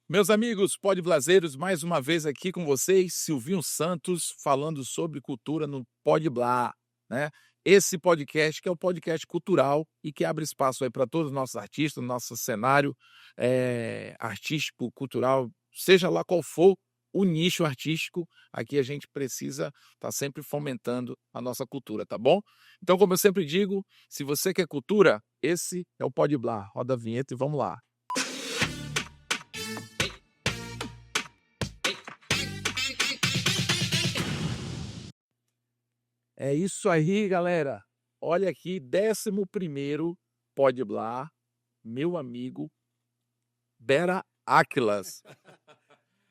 Meus amigos podblazeiros, mais uma vez aqui com vocês, Silvinho Santos, falando sobre cultura no Pode Blá, né. Esse podcast que é o podcast cultural e que abre espaço aí para todos os nossos artistas, nosso cenário, artístico, cultural, seja lá qual for o nicho artístico, aqui a gente precisa estar sempre fomentando a nossa cultura, tá bom? Então, como eu sempre digo, se você quer cultura, esse é o Pode Blá. Roda a vinheta e vamos lá. É isso aí, galera. Olha aqui, 11º Pode Blá, meu amigo Bera Áquilas.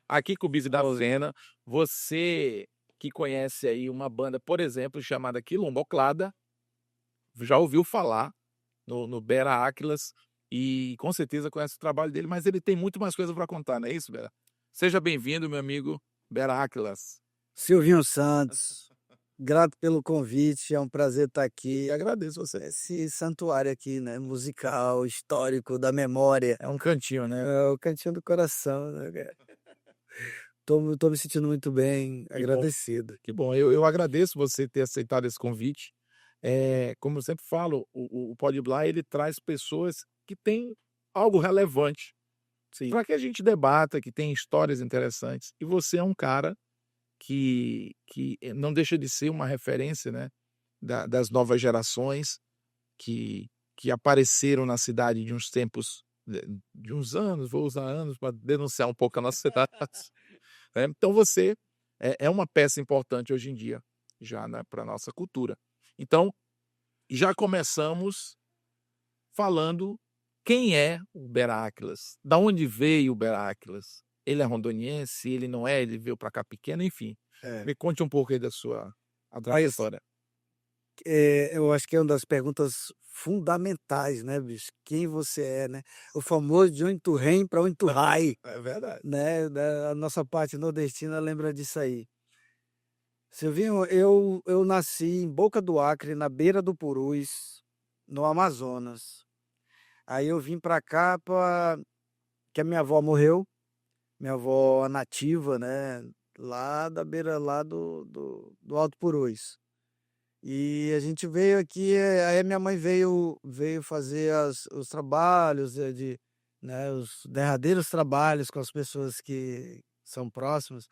Aqui com o Busy da Oi. Cena, você que conhece aí uma banda, por exemplo, chamada Quilomboclada, já ouviu falar no Bera Áquilas e com certeza conhece o trabalho dele, mas ele tem muito mais coisa para contar, não é isso, Bera? Seja bem-vindo, meu amigo Bera Áquilas. Silvinho Santos, grato pelo convite, é um prazer estar aqui. E agradeço você. Esse santuário aqui, né, musical, histórico, da memória, É um cantinho, né? é o cantinho do coração, né, cara. Tô me sentindo muito bem, Que bom. agradecido. Que bom, eu agradeço você ter aceitado esse convite. Como eu sempre falo, o Pode Blá, ele traz pessoas que têm algo relevante Sim. para que a gente debata, que tem histórias interessantes. E você é um cara que não deixa de ser uma referência, né, das novas gerações que apareceram na cidade de uns tempos, de uns anos, vou usar anos para denunciar um pouco a nossa cidade, né. Então você é uma peça importante hoje em dia, já, né, pra nossa cultura. Então, já começamos falando quem é o Beráquilas, da onde veio o Beráquilas. Ele é rondoniense, ele não é, ele veio para cá pequeno, enfim. É. Me conte um pouco aí da sua a Mas, trajetória. eu acho que é uma das perguntas fundamentais, né, bicho, quem você é, né? O famoso de onde tu vem pra onde tu vai, É verdade. né, a nossa parte nordestina lembra disso aí. Silvinho, eu nasci em Boca do Acre, na beira do Purus, no Amazonas. Aí eu vim pra cá que a minha avó morreu, minha avó nativa, né, lá da beira lá do Alto Purus. E a gente veio aqui, aí a minha mãe veio fazer os trabalhos, né, os derradeiros trabalhos com as pessoas que são próximas,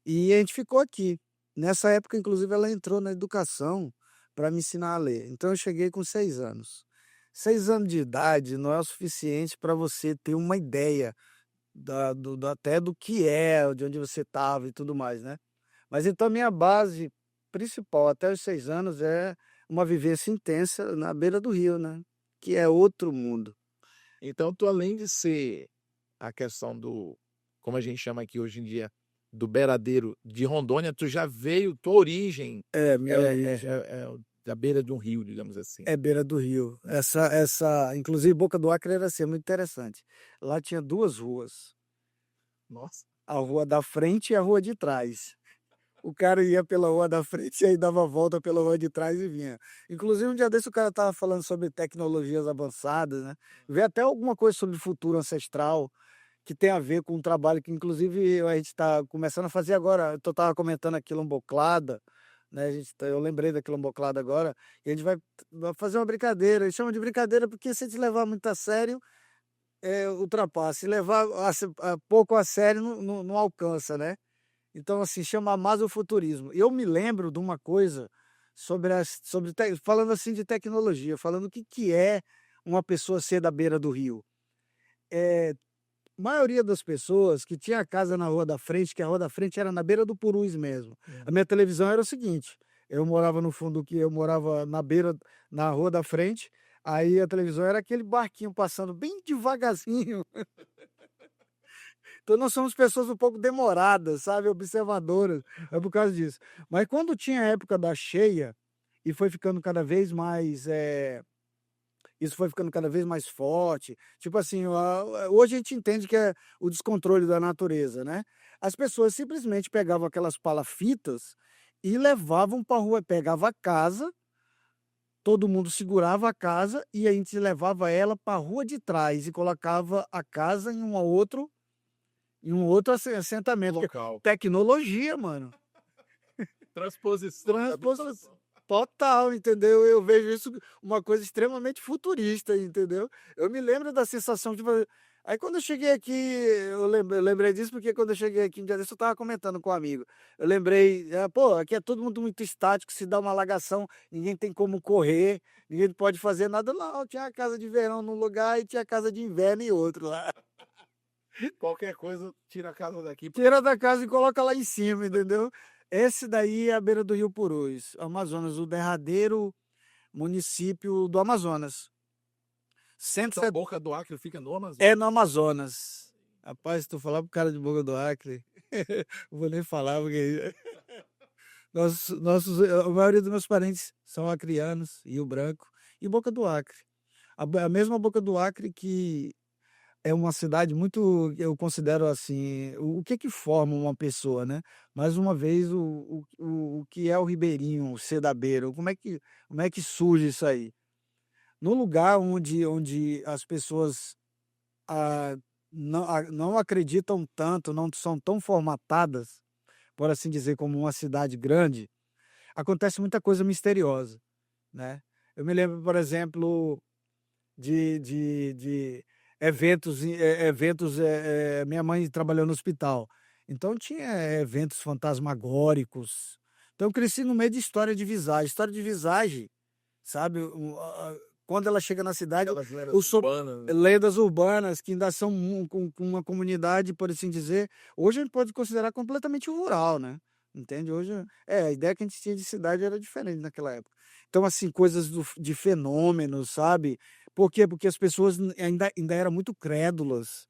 e a gente ficou aqui. Nessa época, inclusive, ela entrou na educação para me ensinar a ler. Então eu cheguei com 6 anos. 6 anos de idade não é o suficiente para você ter uma ideia até do que é, de onde você estava e tudo mais, né. Mas então a minha base principal até os 6 anos é uma vivência intensa na beira do rio, né, que é outro mundo. Então tu, além de ser a questão do, como a gente chama aqui hoje em dia, do beiradeiro de Rondônia, tu já veio, tua origem É, minha origem é da beira de um rio, digamos assim. é beira do rio. Essa inclusive Boca do Acre era assim, muito interessante. Lá tinha 2 ruas, Nossa. a rua da frente e a rua de trás. O cara ia pela rua da frente e aí dava a volta pela rua de trás e vinha. Inclusive, um dia desse o cara estava falando sobre tecnologias avançadas, né, vê até alguma coisa sobre futuro ancestral, que tem a ver com um trabalho que inclusive a gente está começando a fazer agora. Eu estava comentando a quilomboclada, né, eu lembrei da quilomboclada agora, e a gente vai fazer uma brincadeira, eles chamam de brincadeira porque se a gente levar muito a sério, ultrapassa, se levar pouco a sério não alcança, né. Então, assim, chama masofuturismo. Eu me lembro de uma coisa sobre falando assim de tecnologia, falando o que que é uma pessoa ser da beira do rio. Eh, Maioria das pessoas que tinha a casa na rua da frente, que a rua da frente era na beira do purus mesmo. A minha televisão era o seguinte, eu morava no fundo que eu morava na rua da frente, aí a televisão era aquele barquinho passando bem devagarzinho. Então nós somos pessoas um pouco demoradas, sabe, observadoras, é por causa disso. Mas quando tinha a época da cheia, e foi ficando cada vez mais, isso foi ficando cada vez mais forte, tipo assim, hoje a gente entende que é o descontrole da natureza, né. As pessoas simplesmente pegavam aquelas palafitas e levavam para rua, pegava a casa, todo mundo segurava a casa e a gente levava ela para a rua de trás e colocava a casa em um outro em um outro assentamento. Local. Tecnologia, mano. Transposição. Transposição. Total, entendeu? Eu vejo isso uma coisa extremamente futurista, entendeu? Eu me lembro da sensação de. Aí quando eu cheguei aqui, eu lembrei disso porque quando eu cheguei aqui um dia desse eu tava comentando com um amigo. Eu lembrei, pô, aqui é todo mundo muito estático, se dá uma alagação, ninguém tem como correr, ninguém pode fazer nada. Não, tinha a casa de verão num lugar e tinha a casa de inverno em outro lá. Qualquer coisa, tira a casa daqui. Tira da casa e coloca lá em cima, entendeu? Esse daí é a beira do Rio Purus, Amazonas, o derradeiro município do Amazonas. Então, Boca do Acre fica no Amazonas? É no Amazonas. Rapaz, se tu falar pro cara de Boca do Acre, não vou nem falar, porque a maioria dos meus parentes são acrianos, Rio Branco e Boca do Acre. A mesma Boca do Acre que é uma cidade muito, eu considero assim, o que que forma uma pessoa, né? Mais uma vez, o que é o ribeirinho, o ser da beira, como é que surge isso aí? No lugar onde as pessoas ah, não acreditam tanto, não são tão formatadas, por assim dizer, como uma cidade grande, acontece muita coisa misteriosa, né? Eu me lembro, por exemplo, de eventos. Minha mãe trabalhou no hospital, então tinha eventos fantasmagóricos. Então eu cresci no meio de história de visagem. História de visagem, sabe? Quando ela chega na cidade, Aquelas lendas os urbanas, né? lendas urbanas que ainda são com uma comunidade, por assim dizer, hoje a gente pode considerar completamente rural, né? Entende? Hoje, a ideia que a gente tinha de cidade era diferente naquela época. Então, assim, coisas de fenômenos, sabe? Por quê? Porque as pessoas ainda eram muito crédulas.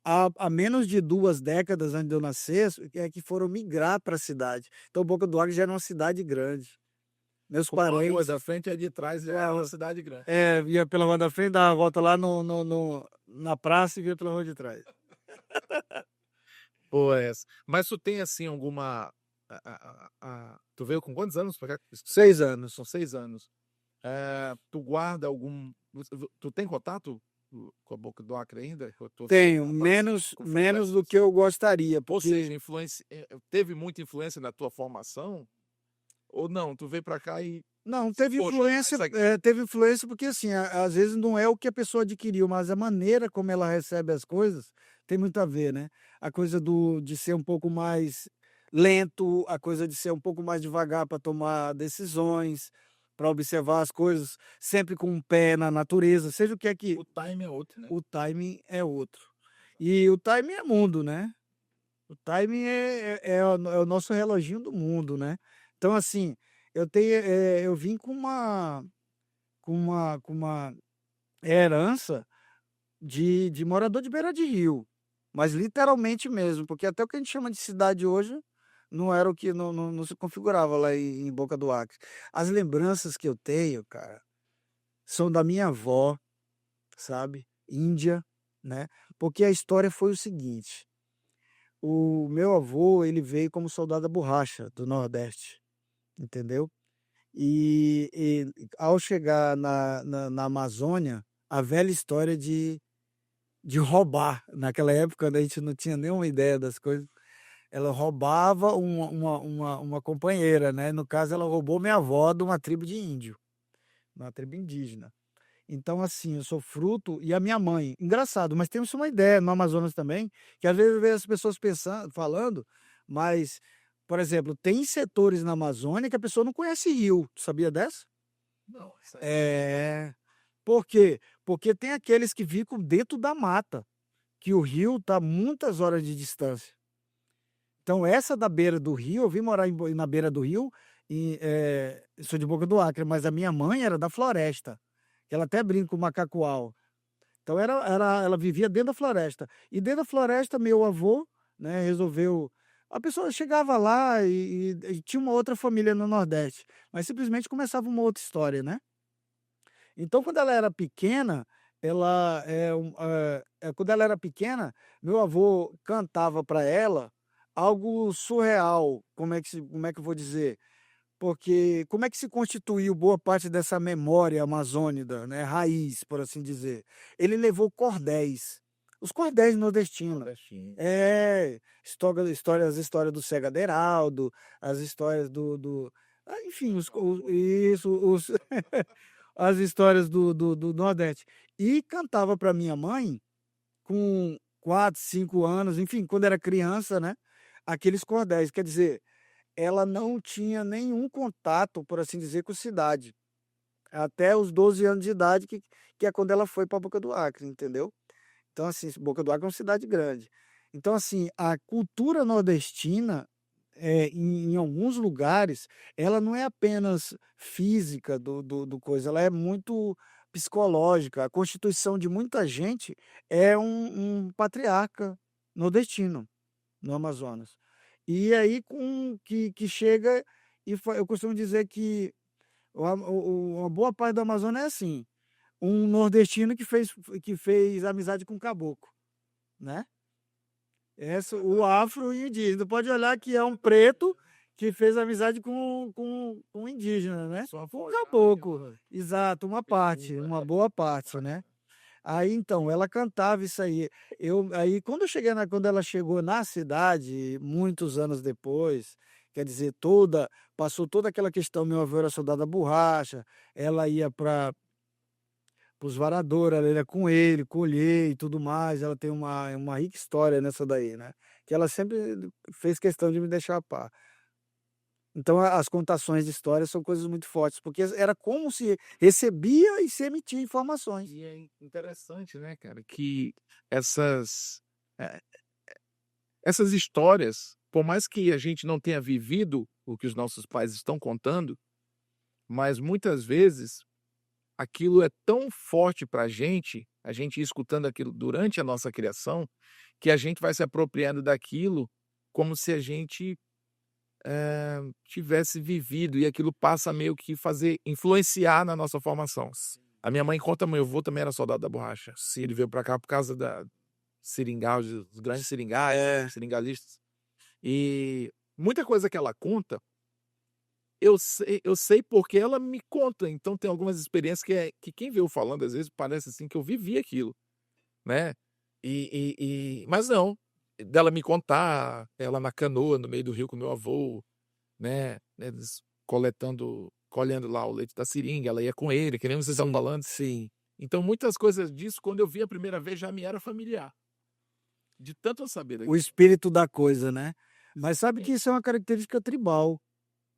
Há menos de 2 décadas antes de eu nascer, é que foram migrar para a cidade. Então, Boca do Acre já era uma cidade grande. Meus Como a rua parentes. da frente é de trás, já é uma cidade grande. Ia pela rua da frente, dava a volta lá na praça e via pela rua de trás. Boa essa. Mas tu tem, assim, alguma... Tu veio com quantos anos pra cá? 6 anos. São 6 anos. Tu guarda algum... Tu tem contato com a Boca do Acre ainda? Tenho, Com menos frequência? do que eu gostaria, Ou porque seja, teve muita influência na tua formação? Ou não? Tu veio pra cá e... não, Poxa, mas aqui... teve influência porque, assim, às vezes não é o que a pessoa adquiriu, mas a maneira como ela recebe as coisas tem muito a ver, né? A coisa de ser um pouco mais lento, a coisa de ser um pouco mais devagar para tomar decisões, para observar as coisas, sempre com um pé na natureza, seja o que é que O time é outro, né? o timing é outro. E o timing é mundo, né? O timing é o nosso reloginho do mundo, né? Então, assim, eu vim com uma herança de morador de beira de rio, mas literalmente mesmo, porque até o que a gente chama de cidade hoje não era o que não se configurava lá em Boca do Acre. As lembranças que eu tenho, cara, são da minha avó, sabe? Índia, né? Porque a história foi o seguinte: o meu avô, ele veio como soldado da borracha do Nordeste, entendeu? E ao chegar na Amazônia, a velha história de roubar, naquela época, quando a gente não tinha nenhuma ideia das coisas, ela roubava uma companheira, né? No caso, ela roubou minha avó de uma tribo de índio, uma tribo indígena. Então, assim, eu sou fruto, e a minha mãe. Engraçado, mas temos uma ideia no Amazonas também, que às vezes eu vejo as pessoas pensando, falando, mas, por exemplo, tem setores na Amazônia que a pessoa não conhece rio. Tu sabia dessa? Não, isso aí. É. Por quê? Porque tem aqueles que ficam dentro da mata, que o rio está muitas horas de distância. Então, essa da beira do rio, eu vim morar na beira do rio, e eu sou de Boca do Acre, mas a minha mãe era da floresta, que ela até brinca com o macacual. Então ela vivia dentro da floresta. E dentro da floresta, meu avô, né, resolveu. A pessoa chegava lá e tinha uma outra família no Nordeste, mas simplesmente começava uma outra história, né? Então, quando ela era pequena, quando ela era pequena, meu avô cantava para ela algo surreal. Como é que eu vou dizer? Porque como é que se constituiu boa parte dessa memória amazônica, né, raiz, por assim dizer? Ele levou cordéis os cordéis nordestinos. Nordestino. As histórias do Cega Deraldo, as histórias enfim, as histórias do Nordeste. E cantava para minha mãe com 4, 5 anos, enfim, quando era criança, né? Aqueles cordéis. Quer dizer, ela não tinha nenhum contato, por assim dizer, com cidade. Até os 12 anos de idade, que é quando ela foi para Boca do Acre, entendeu? Então, assim, Boca do Acre é uma cidade grande. Então, assim, a cultura nordestina, em alguns lugares, ela não é apenas física do coisa, ela é muito psicológica. A constituição de muita gente é um patriarca nordestino no Amazonas. E aí, que chega eu costumo dizer que uma boa parte do Amazonas é assim, um nordestino que fez amizade com caboclo, né? O afro e indígena. Pode olhar que é um preto que fez amizade com indígena, né? Só Com foi caboclo. Exato, uma boa parte, né? Aí então, ela cantava isso aí. Aí quando ela chegou na cidade, muitos anos depois, quer dizer, passou toda aquela questão, meu avô era soldado da borracha, ela ia para os varadores, ela ia com ele, colher e tudo mais. Ela tem uma rica história nessa daí, né? Que ela sempre fez questão de me deixar a par. Então, as contações de histórias são coisas muito fortes, porque era como se recebia e se emitia informações. E é interessante, né, cara, que essas, eh, essas histórias, por mais que a gente não tenha vivido o que os nossos pais estão contando, mas muitas vezes aquilo é tão forte para a gente escutando aquilo durante a nossa criação, que a gente vai se apropriando daquilo como se a gente tivesse vivido e aquilo passa a meio que influenciar na nossa formação. A minha mãe conta, meu avô também era soldado da borracha. Se ele veio para cá por causa da seringal, dos grandes seringais, seringalistas. E muita coisa que ela conta, eu sei porque ela me conta. Então tem algumas experiências que quem vê eu falando, às vezes parece assim que eu vivi aquilo, né? Mas não, dela me contar, ela na canoa no meio do rio com meu avô, né? Eles colhendo lá o leite da seringa, ela ia com ele, que nem vocês estão falando. Sim. Então muitas coisas disso, quando eu vi a primeira vez, já me era familiar. De tanto eu saber O espírito da coisa, né? Mas sabe que isso é uma característica tribal,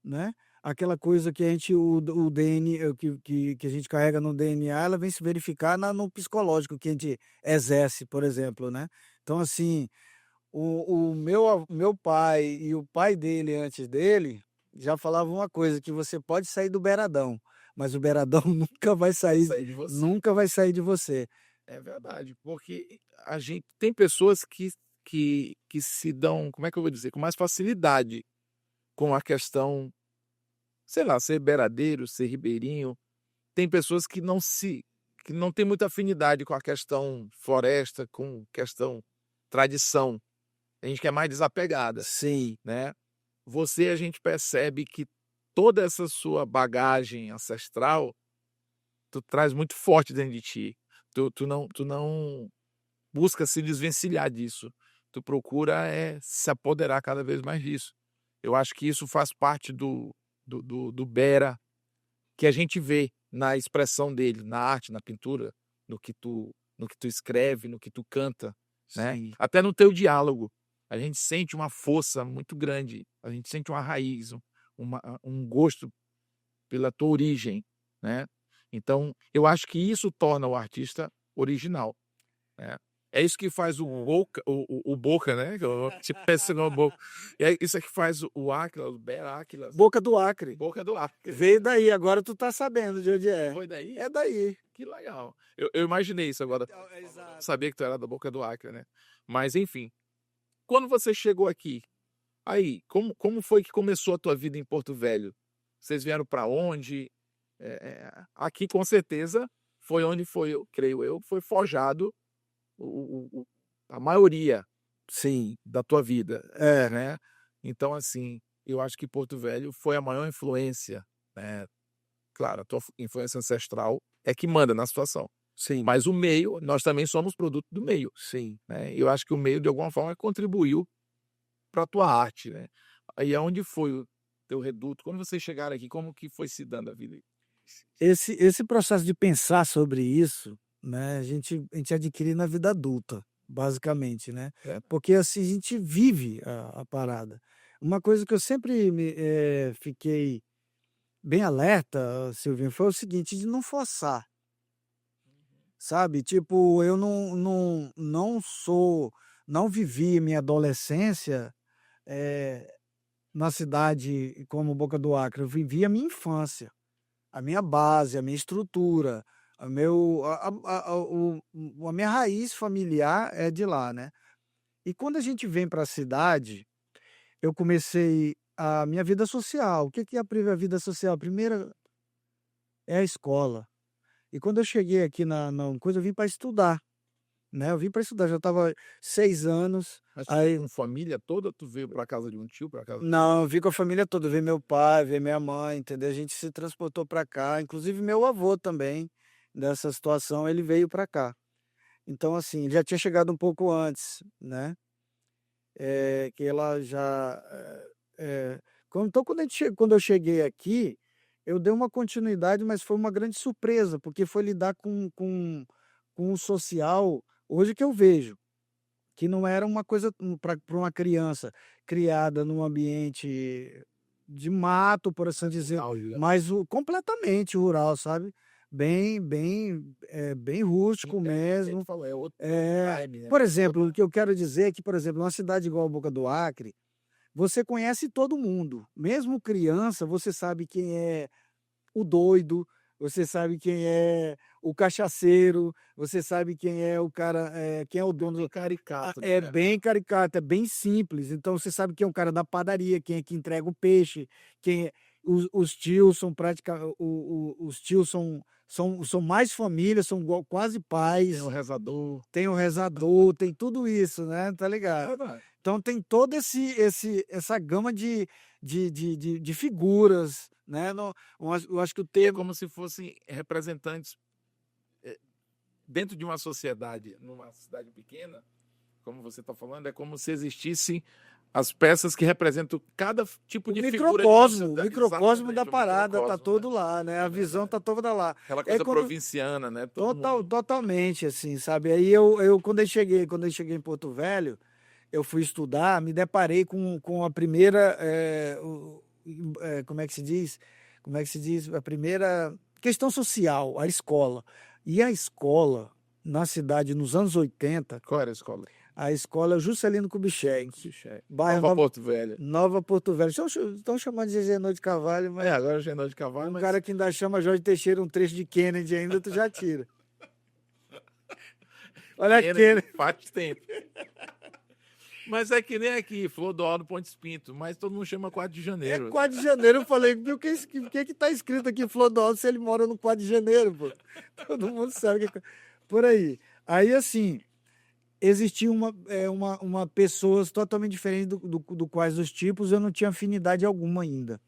né? Aquela coisa que o DNA, que a gente carrega no DNA, ela vem se verificar no psicológico que a gente exerce, por exemplo, né? Então, assim, o meu pai e o pai dele antes dele já falavam uma coisa, que você pode sair do beiradão, mas o beiradão sair de você. nunca vai sair de você. É verdade, porque a gente tem pessoas que se dão, como é que eu vou dizer, com mais facilidade com a questão, sei lá, ser beiradeiro, ser ribeirinho. Tem pessoas que não têm muita afinidade com a questão floresta, com questão tradição. Tem gente que é mais desapegada, Sim. né. Você, a gente percebe que toda essa sua bagagem ancestral, tu traz muito forte dentro de ti. Tu não busca se desvencilhar disso. Tu procura, se apoderar cada vez mais disso. Eu acho que isso faz parte do Bera, que a gente vê na expressão dele, na arte, na pintura, no que tu escreve, no que tu canta, né. Sim. Até no teu diálogo, a gente sente uma força muito grande, a gente sente uma raiz, um gosto pela tua origem, né. Então, eu acho que isso torna o artista original, né. É isso que faz o Boca, né, que eu tipo esse no Boca. Isso é que faz o Áquila, o Bera Áquilas, Boca do Acre. Boca do Acre. Veio daí, agora tu tá sabendo de onde é. Foi daí? É daí. Que legal. Eu imaginei isso agora, Então, exato. sabia que tu era da Boca do Acre, né. Mas enfim, quando você chegou aqui, aí, como foi que começou a tua vida em Porto Velho? Vocês vieram para onde? Aqui com certeza foi onde foi, eu creio eu, foi forjado a maioria Sim. da tua vida, né. Então assim, eu acho que Porto Velho foi a maior influência, né. Claro, a tua influência ancestral é que manda na situação. Sim, Mas o meio, nós também somos produto do meio, sim. né. Eu acho que o meio, de alguma forma, contribuiu para a tua arte, né. Aí aonde foi o teu reduto? Quando vocês chegaram aqui, como que foi se dando a vida? Esse processo de pensar sobre isso, né, a gente adquire na vida adulta, basicamente, né, É. porque, assim, a gente vive a parada. Uma coisa que eu sempre fiquei bem alerta, Silvinho, foi o seguinte, de não forçar, sabe, tipo, eu não vivi minha adolescência, eh, na cidade como Boca do Acre, eu vivi a minha infância. A minha base, a minha estrutura, a meu a minha raiz familiar é de lá, né. E quando a gente vem para a cidade, eu comecei a minha vida social. O que que é a vida social? A primeira é a escola. E quando eu cheguei aqui na coisa, eu vim para estudar, né, eu vim para estudar, já estava 6 anos, Mas tu veio aí com família toda ou tu veio pra casa de um tio, pra casa não, eu vim com a família toda, veio meu pai, veio minha mãe, entendeu, a gente se transportou para cá, inclusive meu avô também, nessa situação, ele veio para cá. Então, assim, ele já tinha chegado um pouco antes, né, que ela já, quando quando eu cheguei aqui, eu dei uma continuidade, mas foi uma grande surpresa, porque foi lidar com o social, hoje que eu vejo, que não era uma coisa para uma criança criada num ambiente de mato, por assim dizer, rural, digamos. mas completamente rural, sabe, bem rústico É, mesmo. tu falou, é outro É, time, né. por exemplo, o que eu quero dizer é que, por exemplo, numa cidade igual a Boca do Acre, você conhece todo mundo, mesmo criança, você sabe quem é o doido, você sabe quem é o cachaceiro, você sabe quem é o cara, quem é o dono Bem do caricato, é né. bem caricato, é bem simples, então você sabe quem é o cara da padaria, quem é que entrega o peixe, quem é os tios são os tios são mais família, são igual quase Tem o pais. rezador. Tem o rezador, tem tudo isso, né, tá É ligado. verdade. Então tem todo essa gama de figuras, né, no eu acho que o É termo como se fossem representantes, eh, dentro de uma sociedade, numa cidade pequena, como você está falando, é como se existissem as peças que representam cada tipo de figura de uma o cidade. microcosmo da Exatamente, o parada tá microcosmo, né. todo lá, né, a É visão verdade. tá toda lá. Aquela É coisa quando provinciana, né, todo mundo totalmente, assim, sabe. Aí quando eu cheguei em Porto Velho, eu fui estudar, me deparei com a primeira, como é que se diz? Como é que se diz? A primeira questão social, a escola. E a escola, na cidade, nos anos 80, qual era a escola? a escola Juscelino Kubitschek, Xixé. bairro Nova Porto Velho. Nova Porto Velho. Estão chamando de Zenon de Carvalho, É, mas agora já é de Carvalho, um mas cara que ainda chama Jorge Teixeira um trecho de Kennedy ainda, tu já tira. Olha Kennedy Kennedy. faz tempo. Mas é que nem aqui, Flor do Alto, Pontes Pinto, mas todo mundo chama 4 de É janeiro. 4 de janeiro, eu falei, o que, que tá escrito aqui Flor do Alto se ele mora no 4 de janeiro, pô? Todo mundo sabe que por aí. Aí, assim, existia uma pessoas totalmente diferentes do quais os tipos, eu não tinha afinidade alguma ainda.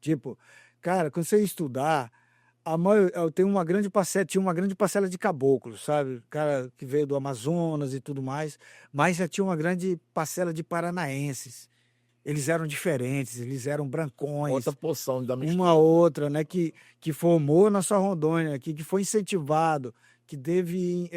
Tipo, cara, quando você ia estudar, eu tenho uma grande parcela, tinha uma grande parcela de caboclos, sabe? Cara que veio do Amazonas e tudo mais, mas já tinha uma grande parcela de paranaenses. Eles eram diferentes, eles eram Outra brancões, porção da uma mistura. outra, né, que formou na sua Rondônia, que foi incentivado, que teve,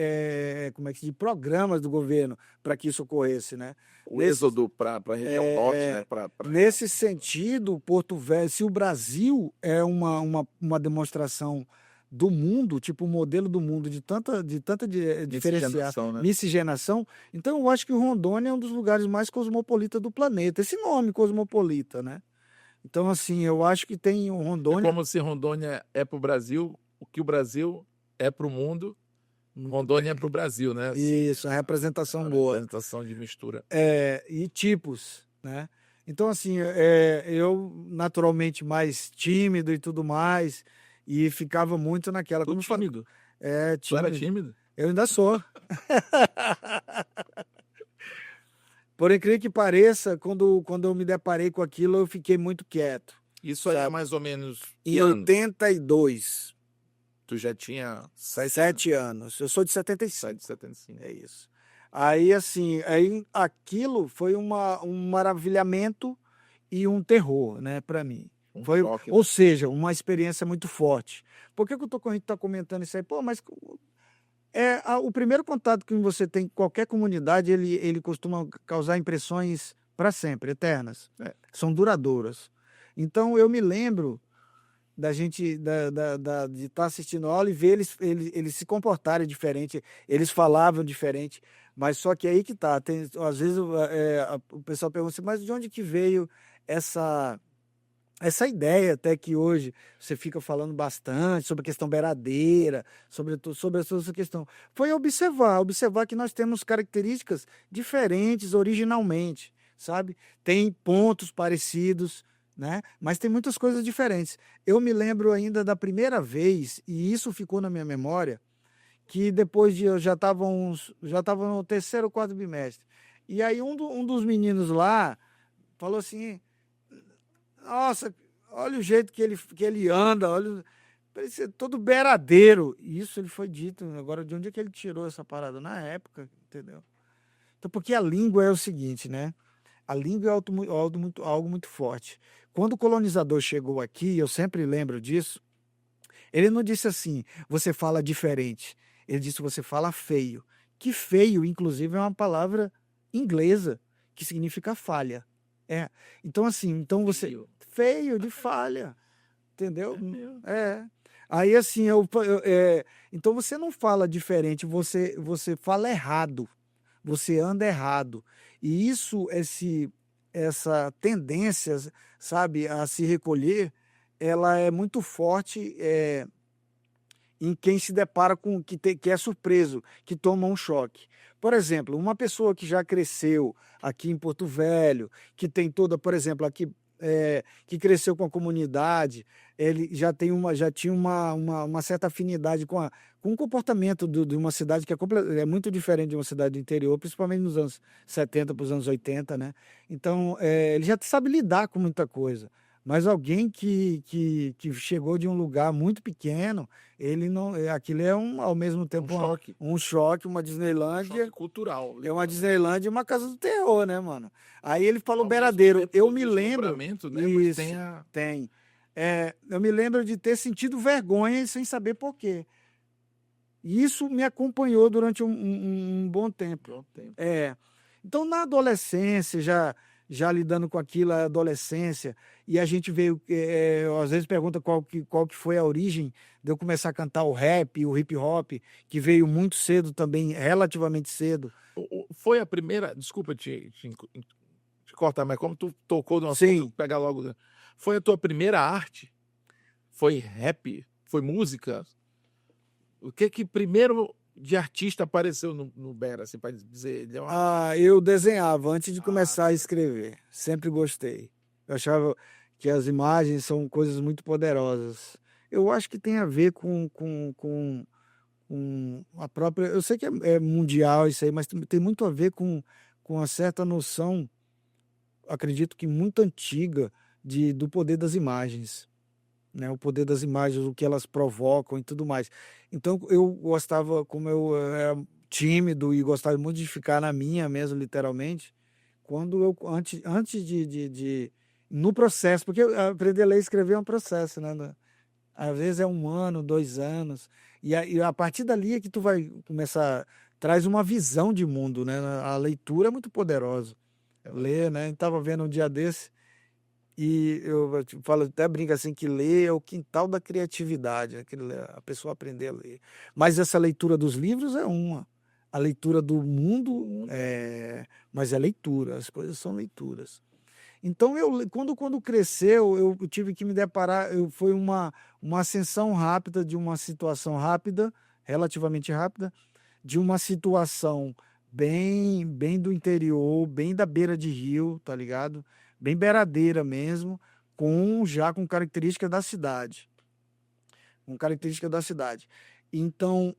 como é que se diz, programas do governo para que isso ocorresse, né. O Nesse êxodo para a região norte, né, pra nesse sentido, Porto Velho, se o Brasil é uma demonstração do mundo, tipo o modelo do mundo de diferenciar, miscigenação, né. miscigenação, então eu acho que o Rondônia é um dos lugares mais cosmopolita do planeta, esse nome cosmopolita, né. Então assim, eu acho que tem o É Rondônia como se Rondônia é para o Brasil, o que o Brasil é para o mundo, muito Rondônia é bem. para o Brasil, né, assim, Isso, a a representação boa. representação de mistura. E tipos, né. Então assim, eu naturalmente mais tímido e tudo mais, e ficava muito naquela, Tu como eu fa tímido? Tu era tímido. tímido? Eu ainda sou. Por incrível que pareça, quando eu me deparei com aquilo, eu fiquei muito quieto, Isso aí é sabe. mais ou menos que Em ano? 82, Tu já tinha 7 anos. Eu sou de 75. 7 de 75. É isso. Aí, assim, aquilo foi um maravilhamento e um terror, né, para mim. Um Foi, choque, ou né? seja, uma experiência muito forte. Por que que a gente está comentando isso aí? Pô, mas o primeiro contato que você tem com qualquer comunidade, ele costuma causar impressões para sempre, eternas. É. São duradouras. Então, eu me lembro da gente de estar assistindo a aula e ver eles se comportarem diferente, eles falavam diferente, mas só que aí que tá, às vezes o pessoal pergunta assim, mas de onde que veio essa ideia até que hoje você fica falando bastante sobre a questão beiradeira, sobre essa questão? Foi observar que nós temos características diferentes originalmente, sabe? Tem pontos parecidos, né? Mas tem muitas coisas diferentes. Eu me lembro ainda da primeira vez, e isso ficou na minha memória, que depois de eu já estava no terceiro ou quarto bimestre. E aí um dos meninos lá falou assim: nossa, olha o jeito que ele anda, olha, parece todo beiradeiro. Isso ele foi dito. Agora, de onde é que ele tirou essa parada? Na época, entendeu? Então, porque a língua é o seguinte, né? A língua é algo muito forte. Quando o colonizador chegou aqui, eu sempre lembro disso, ele não disse assim, você fala diferente. Ele disse, você fala feio. Que feio, inclusive, é uma palavra inglesa, que significa falha. É. Então, assim, então você. Feio de falha. Entendeu? É. Aí, assim, então você não fala diferente, você fala errado. Você anda errado. E isso, essa tendência, sabe, a se recolher, ela é muito forte em quem se depara com que é surpreso, que toma um choque. Por exemplo, uma pessoa que já cresceu aqui em Porto Velho, que tem toda, por exemplo, aqui que cresceu com a comunidade, ele já tinha uma certa afinidade com o comportamento de uma cidade que é muito diferente de uma cidade do interior, principalmente nos anos 70 para os anos 80, né? Então, ele já sabe lidar com muita coisa. Mas alguém que chegou de um lugar muito pequeno, ele não. Aquilo é ao mesmo tempo choque. Um choque, uma Disneylândia. Choque cultural. É uma Disneylândia e uma casa do terror, né, mano? Aí ele falou beiradeiro. Eu me lembro. Né? Isso, tem. Eu me lembro de ter sentido vergonha sem saber por quê. E isso me acompanhou durante um bom tempo. Então, na adolescência, já lidando com aquilo, a adolescência, e a gente veio, às vezes pergunta qual que foi a origem de eu começar a cantar o rap, o hip hop, que veio muito cedo também, relativamente cedo. Foi a primeira, desculpa te cortar, mas como tu tocou no assunto, pegar logo, foi a tua primeira arte? Foi rap? Foi música? O que primeiro de artista apareceu no Bera, assim, para dizer? Eu desenhava antes de começar a escrever. Sempre gostei. Eu achava que as imagens são coisas muito poderosas. Eu acho que tem a ver com a própria... Eu sei que é mundial isso aí, mas tem muito a ver com uma certa noção, acredito que muito antiga, do poder das imagens. Né, o poder das imagens, o que elas provocam e tudo mais. Então eu gostava, como eu era tímido e gostava muito de ficar na minha mesmo, literalmente, quando eu antes no processo, porque aprender a ler e escrever é um processo, né? Às vezes é 1 ano, 2 anos, e a partir dali é que tu vai começar, traz uma visão de mundo, né? A leitura é muito poderosa. Ler, né? Estava vendo um dia desse. E eu falo, até brinco assim, que ler é o quintal da criatividade, a pessoa aprender a ler. Mas essa leitura dos livros é uma. A leitura do mundo mas é leitura, as coisas são leituras. Então, quando cresceu, eu tive que me deparar, foi uma ascensão rápida de uma situação rápida, relativamente rápida, de uma situação bem do interior, bem da beira de rio, tá ligado? Bem beiradeira mesmo, já com característica da cidade. Então,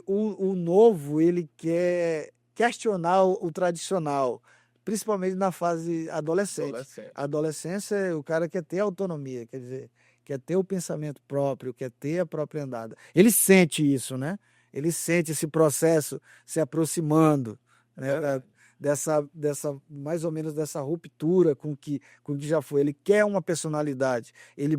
o novo, ele quer questionar o tradicional, principalmente na fase adolescente. A adolescência, o cara quer ter autonomia, quer dizer, quer ter o pensamento próprio, quer ter a própria andada. Ele sente isso, né? Ele sente esse processo se aproximando, né? Mais ou menos dessa ruptura com o que já foi. Ele quer uma personalidade, ele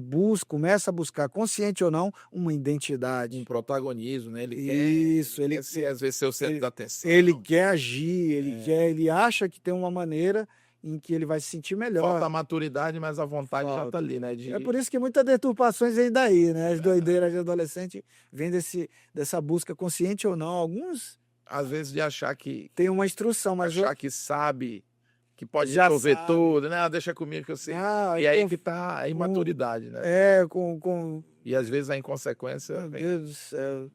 começa a buscar, consciente ou não, uma identidade. Um protagonismo, né? Isso, ele quer ser, às vezes, ser o centro da atenção. Ele quer agir, ele acha que tem uma maneira em que ele vai se sentir melhor. Falta a maturidade, mas a vontade já está ali, né? É por isso que muitas deturpações vêm daí, né? As doideiras de adolescente vêm dessa busca, consciente ou não. Alguns às vezes de achar que tem uma instrução, mas achar que sabe, que pode já resolver sabe. tudo, né? Deixa comigo que eu sei. E aí que tá a imaturidade, né? E às vezes a inconsequência. Meu Deus do céu.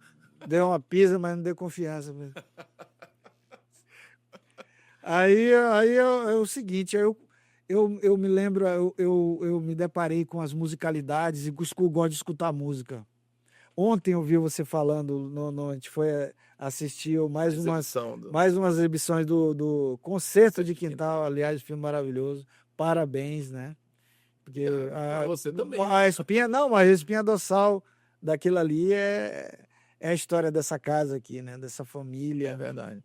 Deu uma pisa, mas não deu confiança. Aí é o seguinte, eu me lembro, eu me deparei com as musicalidades e eu gosto de escutar música. Ontem eu vi você falando, a gente foi assistir mais umas exibições do Concerto de Quintal, aliás, filme maravilhoso. Parabéns, né? Porque você também. Mas a espinha dorsal daquilo ali é a história dessa casa aqui, né? Dessa família. É verdade.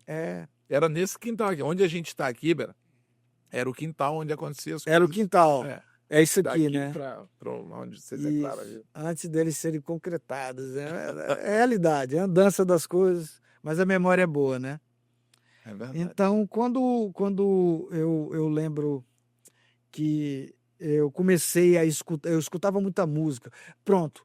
Era nesse quintal aqui. Onde a gente está aqui, Bera, era o quintal onde acontecia as coisas. Era o quintal. É isso aqui, daqui, né? Para onde você declara. Antes deles serem concretados. É realidade, é a dança das coisas, mas a memória é boa, né? É verdade. Então, quando eu lembro que eu comecei a escutar, eu escutava muita música. Pronto,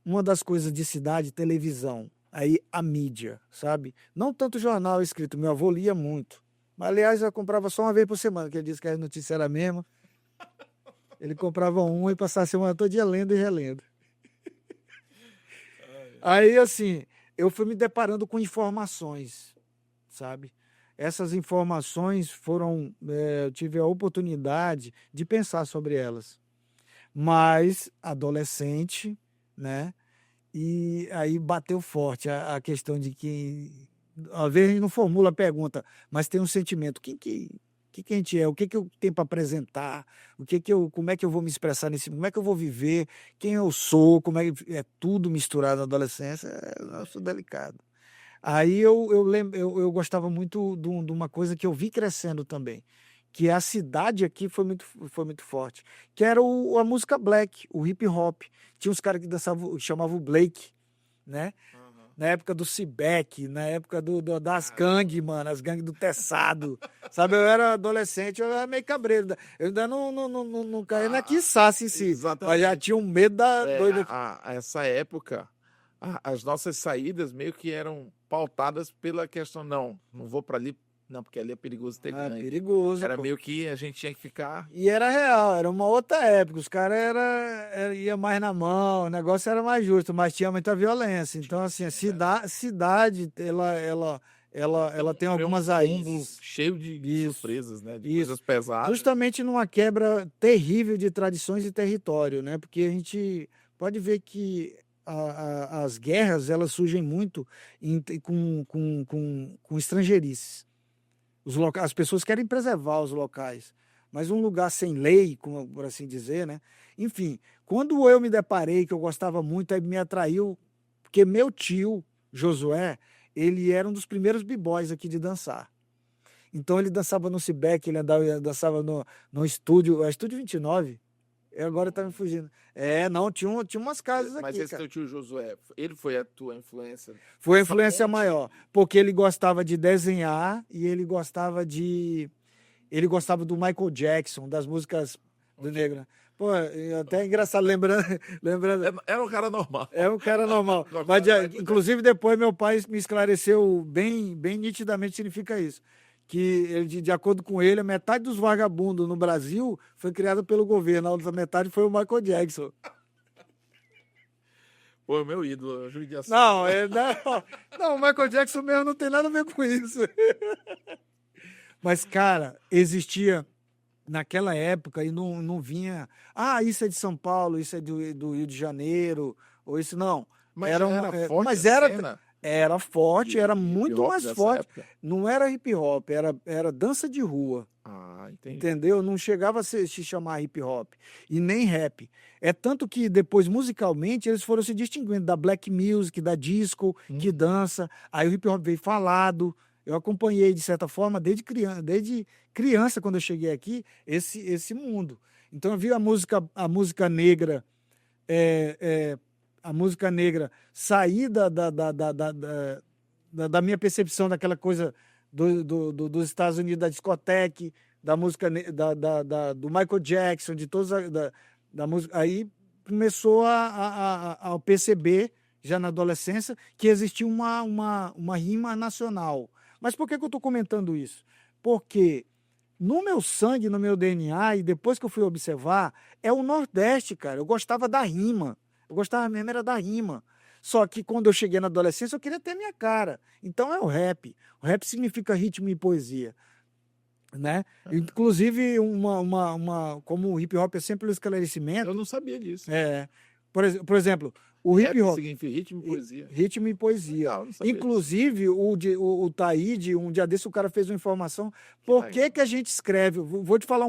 uma das coisas de cidade, televisão. Aí a mídia, sabe? Não tanto jornal escrito, meu avô lia muito. Mas, aliás, eu comprava só uma vez por semana, que ele disse que a notícia era a mesma. Ele comprava um e passava a semana todo dia lendo e relendo. Aí, assim, eu fui me deparando com informações, sabe? Essas informações foram... eu tive a oportunidade de pensar sobre elas. Mas, adolescente, né? E aí bateu forte a questão de que... Às vezes a gente não formula a pergunta, mas tem um sentimento. O que a gente é? O que eu tenho para apresentar? Como é que eu vou me expressar como é que eu vou viver? Quem eu sou? Como é tudo misturado na adolescência? Eu sou delicado. Aí eu lembro, eu gostava muito de uma coisa que eu vi crescendo também, que a cidade aqui foi muito forte, que era a música black, o hip hop. Tinha uns caras que dançavam, chamavam Blake, né? Na época do Cibek, na época das gangues, mano, as gangues do Teçado. Sabe, eu era adolescente, eu era meio cabreiro. Eu ainda não caí na quiçaça em si. Exatamente. Mas já tinha um medo da doida. Essa época, as nossas saídas meio que eram pautadas pela questão, não vou para ali, não, porque ali é perigoso ter gangue. Perigoso. Era meio que a gente tinha que ficar... E era real, era uma outra época. Os caras ia mais na mão, o negócio era mais justo, mas tinha muita violência. Então, assim, a cidade, ela tem algumas raízes. Cheio de surpresas, né? De coisas pesadas. Justamente numa quebra terrível de tradições e território, né? Porque a gente pode ver que as guerras, elas surgem muito com estrangeirices. As pessoas querem preservar os locais, mas um lugar sem lei, por assim dizer, né? Enfim, quando eu me deparei, que eu gostava muito, aí me atraiu, porque meu tio, Josué, ele era um dos primeiros b-boys aqui de dançar. Então ele dançava no Cibek, ele dançava no estúdio, Estúdio 29, agora tá me fugindo. Tinha umas casas aqui. Mas esse teu tio Josué, ele foi a tua influência? Foi a influência maior, porque ele gostava de desenhar e ele gostava do Michael Jackson, das músicas do negro. Pô, até é engraçado, lembrando. Era um cara normal. É um cara normal. Mas, inclusive, depois meu pai me esclareceu bem nitidamente o que significa isso. Que, de acordo com ele, a metade dos vagabundos no Brasil foi criada pelo governo, a outra metade foi o Michael Jackson. Pô, meu ídolo, judiação. Não, o Michael Jackson mesmo não tem nada a ver com isso. Mas, cara, existia naquela época e não vinha... isso é de São Paulo, isso é do Rio de Janeiro, ou isso não. Mas era forte cena. Era forte, era muito mais forte. Época. Não era hip hop, era dança de rua. Entendi. entendeu? Não chegava a se chamar hip hop e nem rap. É tanto que depois, musicalmente, eles foram se distinguindo da black music, da disco, que dança. Aí o hip hop veio falado. Eu acompanhei, de certa forma, desde criança, quando eu cheguei aqui, esse mundo. Então eu vi a música negra, é, é, a música negra sair da minha percepção daquela coisa dos Estados Unidos, da discoteca, da música do Michael Jackson, de todos da música. Aí começou a perceber, já na adolescência, que existia uma rima nacional. Mas por que eu estou comentando isso? Porque no meu sangue, no meu DNA, e depois que eu fui observar, é o Nordeste, cara. Eu gostava da rima. Eu gostava mesmo era da rima. Só que quando eu cheguei na adolescência, eu queria ter minha cara. Então é o rap. O rap significa ritmo e poesia, né? Inclusive, como o hip hop é sempre o esclarecimento. Eu não sabia disso. Por exemplo, o hip Rap hop significa ritmo e poesia. ritmo e poesia. Legal, não sabia disso. Inclusive, o Taíde, um dia desse, o cara fez uma informação. Por que a gente escreve? Vou te falar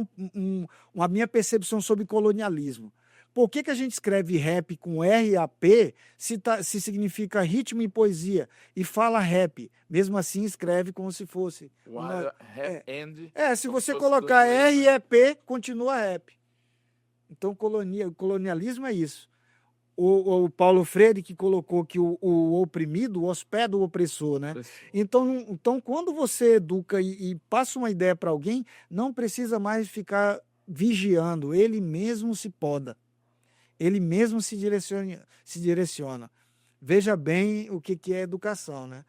a minha percepção sobre colonialismo. Por que a gente escreve rap com R-A-P se significa ritmo e poesia e fala rap? Mesmo assim, escreve como se fosse. Se você colocar R-E-P, continua rap. Então, colonialismo é isso. O Paulo Freire que colocou que o oprimido hospeda o opressor, né? Então, quando você educa e passa uma ideia para alguém, não precisa mais ficar vigiando, ele mesmo se poda. Ele mesmo se direciona. Veja bem o que é educação, né?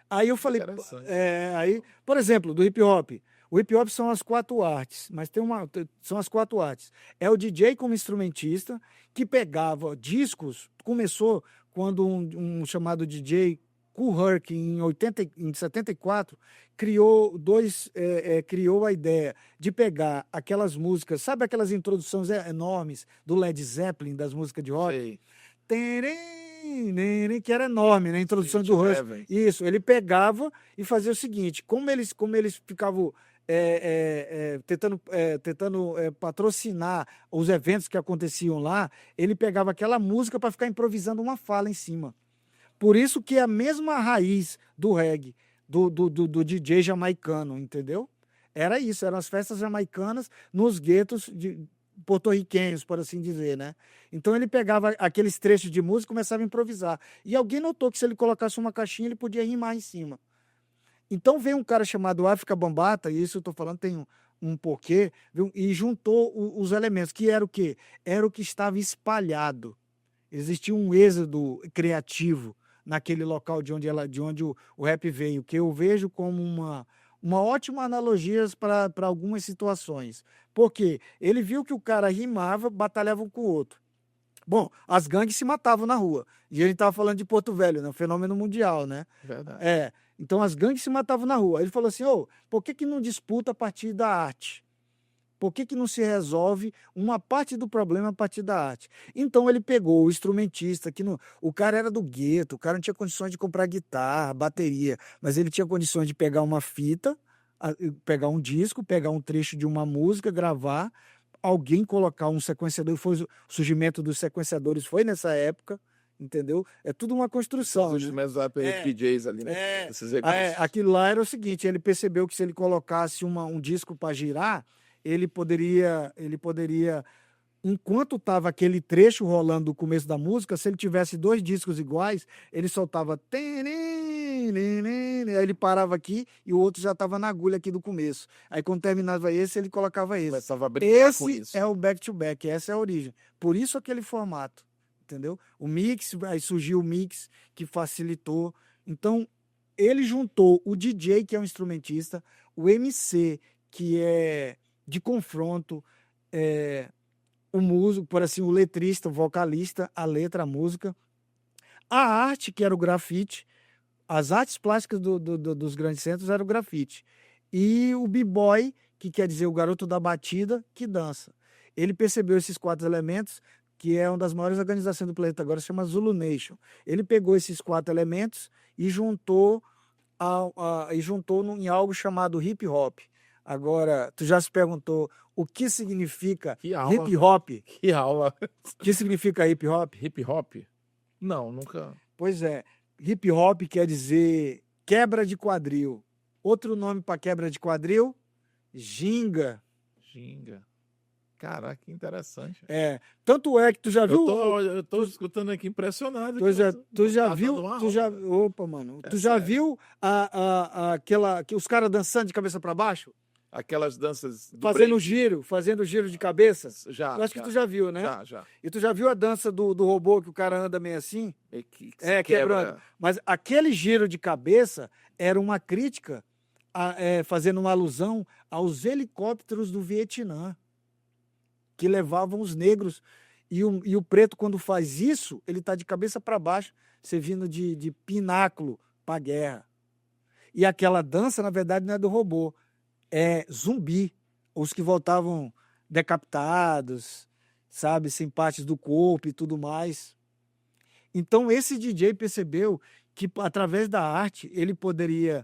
Aí eu falei, por exemplo, do hip hop. O hip hop são as 4 artes, mas são as 4 artes. É o DJ como instrumentista que pegava discos, começou quando um chamado DJ Kool Herc, em 74, criou a ideia de pegar aquelas músicas, sabe aquelas introduções enormes do Led Zeppelin, das músicas de rock? Sei. Que era enorme, né? A introdução do Rush. Isso, ele pegava e fazia o seguinte, como eles ficavam tentando patrocinar os eventos que aconteciam lá, ele pegava aquela música para ficar improvisando uma fala em cima. Por isso que é a mesma raiz do reggae, do DJ jamaicano, entendeu? Era isso, eram as festas jamaicanas nos guetos porto-riquenhos, por assim dizer, né? Então ele pegava aqueles trechos de música e começava a improvisar. E alguém notou que se ele colocasse uma caixinha, ele podia rimar em cima. Então veio um cara chamado África Bambata, e isso eu estou falando tem um porquê, e juntou os elementos, que era o quê? Era o que estava espalhado. Existia um êxodo criativo naquele local de onde o rap veio, que eu vejo como uma ótima analogia para algumas situações. Porque ele viu que o cara rimava, batalhava um com o outro. Bom, as gangues se matavam na rua. E a gente estava falando de Porto Velho, né? Um fenômeno mundial, né? Verdade. Então as gangues se matavam na rua. Ele falou assim, por que não disputa a partir da arte? Por que não se resolve uma parte do problema a partir da arte? Então ele pegou o instrumentista, o cara era do gueto, o cara não tinha condições de comprar guitarra, bateria, mas ele tinha condições de pegar uma fita, pegar um disco, pegar um trecho de uma música, gravar, alguém colocar um sequenciador, o surgimento dos sequenciadores foi nessa época, entendeu? É tudo uma construção. Os instrumentos DJs ali, né? Aquilo lá era o seguinte, ele percebeu que se ele colocasse um disco para girar, ele poderia, enquanto estava aquele trecho rolando do começo da música, se ele tivesse 2 discos iguais, ele soltava aí ele parava aqui e o outro já estava na agulha aqui do começo. Aí quando terminava esse, ele colocava esse. Começava a brincar com isso. Esse é o back-to-back, essa é a origem. Por isso aquele formato, entendeu? O mix, aí surgiu o mix que facilitou. Então, ele juntou o DJ, que é um instrumentista, o MC, que é de confronto, o músico, por assim, o letrista, o vocalista, a letra, a música, a arte, que era o grafite, as artes plásticas dos grandes centros era o grafite, e o b-boy, que quer dizer o garoto da batida, que dança. Ele percebeu esses 4 elementos, que é uma das maiores organizações do planeta agora, se chama Zulu Nation. Ele pegou esses 4 elementos e juntou em algo chamado hip hop. Agora, tu já se perguntou o que significa Que aula, hip hop? que aula. O que significa hip hop? Hip hop? Não, nunca. Pois é, hip hop quer dizer quebra de quadril. Outro nome para quebra de quadril? Ginga. Ginga. Caraca, que interessante. Tanto é que tu já viu. Eu tô escutando aqui impressionado. Pois é, tu já tá viu. dando uma Tu já, aula. opa, mano. É Tu já sério. viu os caras dançando de cabeça para baixo? Aquelas danças do Fazendo giro de cabeça? Já. Eu acho que tu já viu, né? Já. E tu já viu a dança do robô que o cara anda meio assim? Que se Quebrando. Mas aquele giro de cabeça era uma crítica, fazendo uma alusão aos helicópteros do Vietnã, que levavam os negros. E o preto, quando faz isso, ele está de cabeça para baixo, servindo de pináculo para a guerra. E aquela dança, na verdade, não é do robô, é zumbi. Os que voltavam decapitados, sabe, sem partes do corpo e tudo mais. Então, esse DJ percebeu que, através da arte, ele poderia...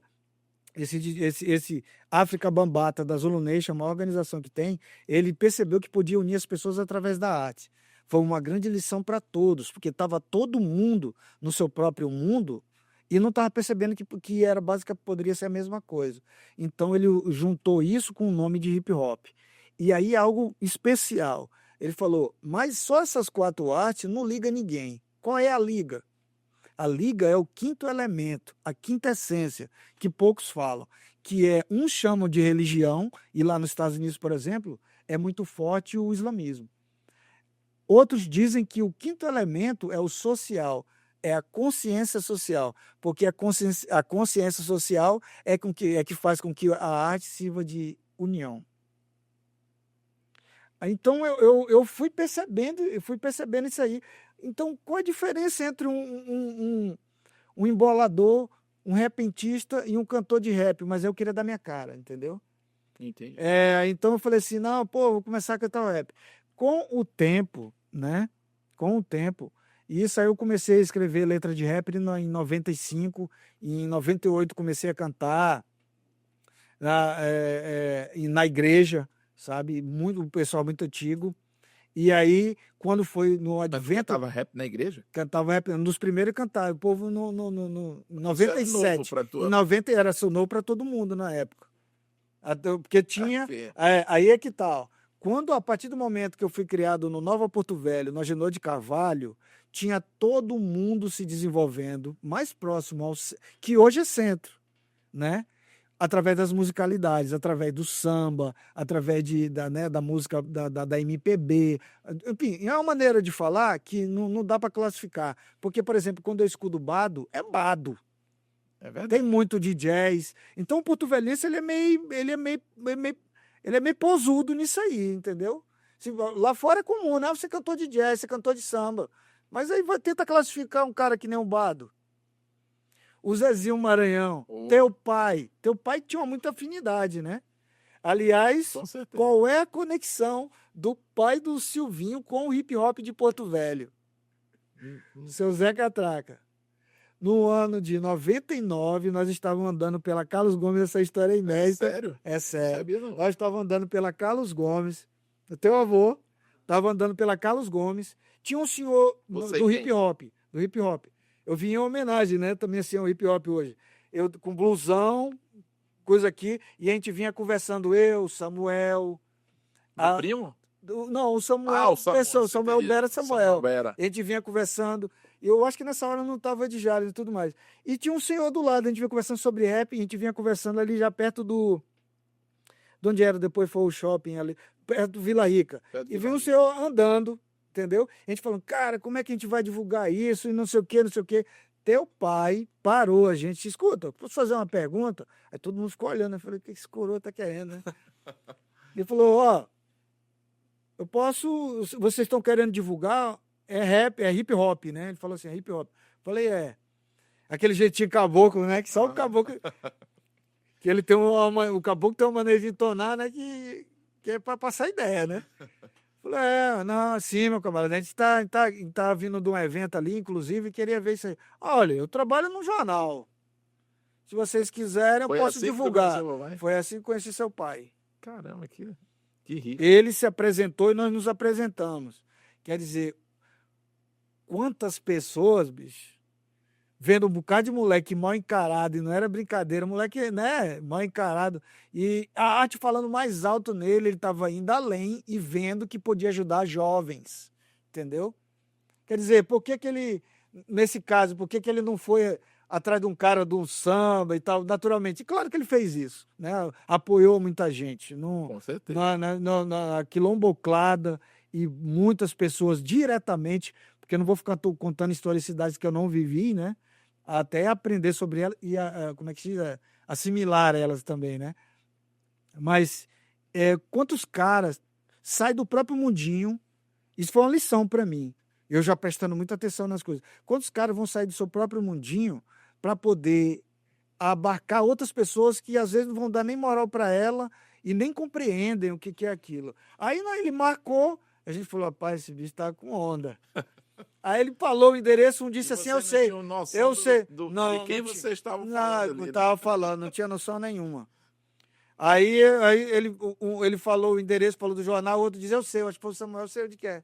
Esse África Bambata da Zulu Nation, a maior organização que tem, ele percebeu que podia unir as pessoas através da arte. Foi uma grande lição para todos, porque estava todo mundo no seu próprio mundo e não estava percebendo que era basicamente poderia ser a mesma coisa. Então ele juntou isso com o nome de hip hop. E aí algo especial. Ele falou, mas só essas 4 artes não liga ninguém. Qual é a liga? A liga é o quinto elemento, a quinta essência, que poucos falam, que é, uns chamam de religião, e lá nos Estados Unidos, por exemplo, é muito forte o islamismo. Outros dizem que o quinto elemento é o social, é a consciência social, porque a consciência social é que faz com que a arte sirva de união. Então eu fui percebendo isso aí. Então, qual a diferença entre um embolador, um repentista e um cantor de rap? Mas eu queria dar minha cara, entendeu? Entendi. Então eu falei assim, não, vou começar a cantar o rap. Com o tempo, né? Com o tempo. E isso aí eu comecei a escrever letra de rap em 95, e em 98 comecei a cantar na igreja, sabe? O pessoal muito antigo. E aí, quando foi no advento... Cantava rap na igreja? Cantava rap, um dos primeiros a cantar. O povo no 97. Em 90 era novo para todo mundo na época. Porque tinha... aí é que tal. Quando, a partir do momento que eu fui criado no Nova Porto Velho, no Agenor de Carvalho, tinha todo mundo se desenvolvendo mais próximo que hoje é centro, né? Através das musicalidades, através do samba, através da música da MPB. Enfim, é uma maneira de falar que não dá para classificar. Porque, por exemplo, quando eu escuto Bado, é Bado. É verdade. Tem muito de jazz. Então o porto-velhense ele é meio posudo nisso aí, entendeu? Lá fora é comum, né? Você cantou de jazz, você cantou de samba. Mas aí tenta classificar um cara que nem o Bado. O Zezinho Maranhão, teu pai tinha muita afinidade, né? Aliás, qual é a conexão do pai do Silvinho com o hip hop de Porto Velho? Seu Zé Catraca. No ano de 99, nós estávamos andando pela Carlos Gomes, essa história é inédita. Sério? É sério. Sabia, não. Nós estávamos andando pela Carlos Gomes, o teu avô estava andando pela Carlos Gomes, tinha um senhor do hip hop. Eu vim em homenagem, né? Também assim, ao hip hop hoje. Eu com blusão, coisa aqui, e a gente vinha conversando, Samuel. Primo? Não, o Samuel. O Samuel Bera Samuel. Bera. A gente vinha conversando. Eu acho que nessa hora não estava de Jales e tudo mais. E tinha um senhor do lado, a gente vinha conversando sobre rap, a gente vinha conversando ali já perto de onde era, depois foi o shopping ali, perto do Vila Rica. E vinha um senhor andando, entendeu? A gente falando, cara, como é que a gente vai divulgar isso e não sei o quê, não sei o quê. Teu pai parou a gente, escuta, posso fazer uma pergunta? Aí todo mundo ficou olhando, eu falei, o que esse coroa tá querendo, né? Ele falou, eu posso, vocês estão querendo divulgar, é rap, é hip hop, né? Ele falou assim, é hip hop. Eu falei, aquele jeitinho caboclo, né? Que só o caboclo, que ele tem o caboclo tem uma maneira de entonar, né? Que é para passar ideia, né? Falei, não, sim, meu camarada, a gente tá vindo de um evento ali, inclusive, queria ver isso aí. Olha, eu trabalho num jornal. Se vocês quiserem, eu Foi posso assim que tu divulgar. conheceu o papai? Foi assim que conheci seu pai. Caramba, que rico. Ele se apresentou e nós nos apresentamos. Quer dizer, quantas pessoas, bicho, vendo um bocado de moleque mal encarado, e não era brincadeira, moleque, né, mal encarado, e a arte falando mais alto nele, ele estava indo além e vendo que podia ajudar jovens, entendeu? Quer dizer, por que que ele, nesse caso, por que que ele não foi atrás de um cara de um samba e tal, naturalmente? E claro que ele fez isso, né? Apoiou muita gente, Com certeza. na quilomboclada, e muitas pessoas diretamente, porque eu não vou ficar contando historicidades que eu não vivi, né? Até aprender sobre elas e, como é que se diz? Assimilar elas também, né? Mas quantos caras saem do próprio mundinho? Isso foi uma lição para mim. Eu já prestando muita atenção nas coisas. Quantos caras vão sair do seu próprio mundinho para poder abarcar outras pessoas que às vezes não vão dar nem moral para ela e nem compreendem o que que é aquilo? Aí ele marcou, a gente falou, rapaz, esse bicho tá com onda. Aí ele falou o endereço, disse assim, eu sei. Eu sei. Não, de quem não você estava não, falando ali, não né? estava falando, não tinha noção nenhuma. Aí ele falou o endereço, falou do jornal, o outro disse, eu sei, eu acho que foi o Samuel, eu sei onde que é.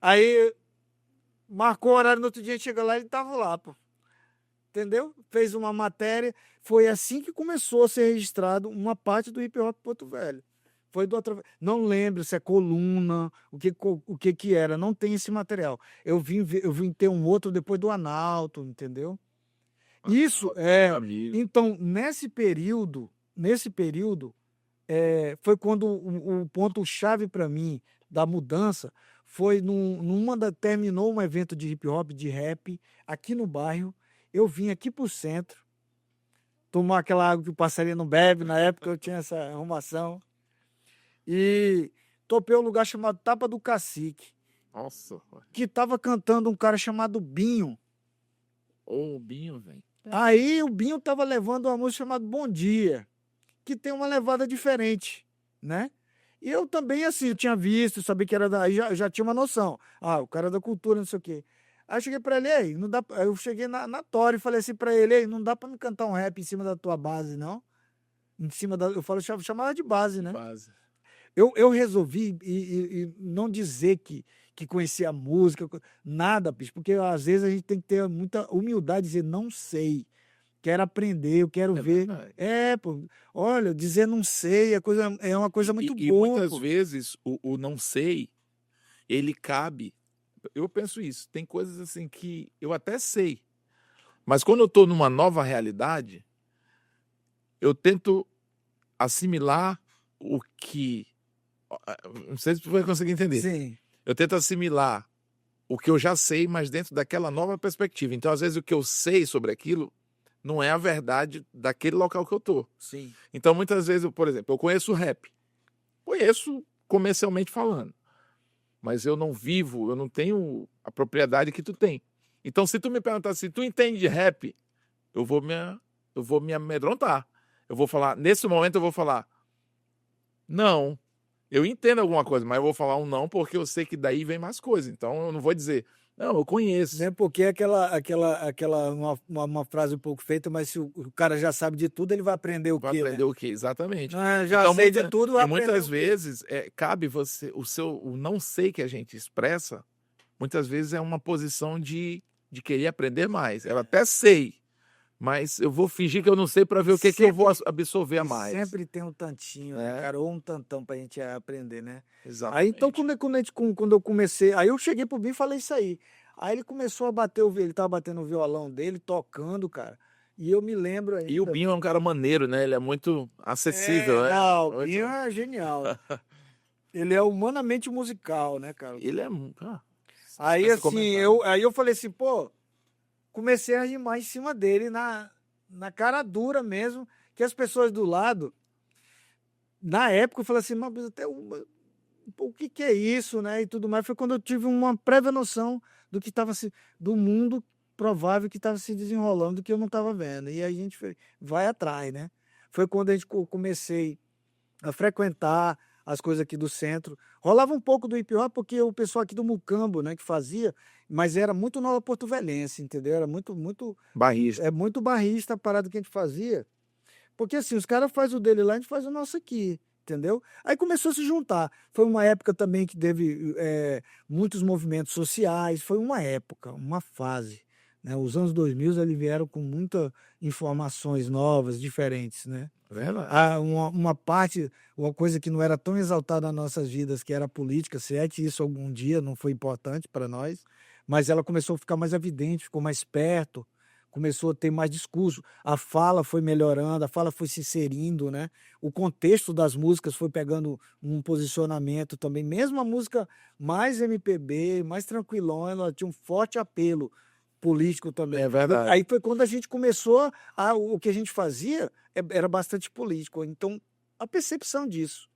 Aí marcou o horário, no outro dia a gente chega lá, ele estava lá, pô. Entendeu? Fez uma matéria. Foi assim que começou a ser registrado uma parte do hip hop Porto Velho. Foi do outra... Não lembro se é coluna, o que que era. Não tem esse material. Eu vim ter um outro depois do Analto, entendeu? Isso Amigo. Então, nesse período, foi quando o ponto-chave para mim da mudança foi terminou um evento de hip hop, de rap, aqui no bairro. Eu vim aqui pro centro, tomar aquela água que o passarinho não bebe, na época eu tinha essa arrumação, e topei um lugar chamado Tapa do Cacique, Nossa. que tava cantando um cara chamado Binho. Ô, Binho, velho. Aí o Binho tava levando uma música chamada Bom Dia, que tem uma levada diferente, né? E eu também, assim, eu tinha visto, sabia que era aí já tinha uma noção. Ah, o cara é da cultura, não sei o quê. Aí eu cheguei pra ele, ei, não dá, eu cheguei na Tora e falei assim pra ele, ei, não dá pra me cantar um rap em cima da tua base, não? Em cima da, eu falo, chamava de base, né? Base. Eu resolvi e não dizer que conhecia a música, nada, bicho, porque às vezes a gente tem que ter muita humildade e dizer, não sei, quero aprender, eu quero ver. Verdade. Pô, olha, dizer não sei é uma coisa muito E boa. muitas Pô. vezes o não sei, ele cabe. Eu penso isso. Tem coisas assim que eu até sei, mas quando eu estou numa nova realidade, eu tento assimilar o que. Não sei se você vai conseguir entender. Sim. Eu tento assimilar o que eu já sei, mas dentro daquela nova perspectiva. Então, às vezes, o que eu sei sobre aquilo não é a verdade daquele local que eu tô. Sim. Então, muitas vezes, por exemplo, eu conheço rap. Conheço comercialmente falando. Mas eu não vivo, eu não tenho a propriedade que tu tem. Então, se tu me perguntar se tu entende de rap, eu vou me amedrontar. Eu vou falar, nesse momento eu vou falar, não, eu entendo alguma coisa, mas eu vou falar um não porque eu sei que daí vem mais coisa. Então, eu não vou dizer, não, eu conheço. Né? Porque uma frase um pouco feita, mas se o cara já sabe de tudo, ele vai aprender o Vai quê? aprender Né? o quê? Exatamente. Já Então, sei de tudo, vai e aprender muitas o quê? vezes cabe você, o não sei que a gente expressa, muitas vezes é uma posição de querer aprender mais. Eu até sei, mas eu vou fingir que eu não sei para ver o que eu vou absorver a mais. Sempre tem um tantinho, né, cara? Ou um tantão pra gente aprender, né? Exatamente. Aí então, quando eu comecei, aí eu cheguei pro Binho e falei isso aí. Aí ele começou a bater, ele tava batendo o violão dele, tocando, cara. E eu me lembro ainda. E o Binho é um cara maneiro, né? Ele é muito acessível, né? Não, o Binho é genial. Ele é humanamente musical, né, cara? Ele é. Aí assim, eu falei assim, pô, comecei a rimar em cima dele na cara dura mesmo, que as pessoas do lado, na época eu falei assim, mas até o que é isso, né, e tudo mais. Foi quando eu tive uma prévia noção do que estava do mundo provável que estava se desenrolando, que eu não estava vendo. E aí a gente vai atrás, né? Foi quando comecei a frequentar as coisas aqui do centro. Rolava um pouco do hip hop, porque o pessoal aqui do Mucambo, né, que fazia, mas era muito nova porto-velhense, entendeu? Era Barrista. muito barrista a parada que a gente fazia. Porque assim, os caras fazem o dele lá, a gente faz o nosso aqui, entendeu? Aí começou a se juntar. Foi uma época também que teve muitos movimentos sociais, foi uma época, uma fase. Né? Os anos 2000 eles vieram com muitas informações novas, diferentes, né? Verdade. Uma parte, uma coisa que não era tão exaltada nas nossas vidas, que era a política, se é que isso algum dia não foi importante para nós, mas ela começou a ficar mais evidente, ficou mais perto, começou a ter mais discurso, a fala foi melhorando, a fala foi se inserindo, né? O contexto das músicas foi pegando um posicionamento também, mesmo a música mais MPB, mais tranquilona, ela tinha um forte apelo político também. É verdade. Aí foi quando a gente começou o que a gente fazia era bastante político. Então, a percepção disso.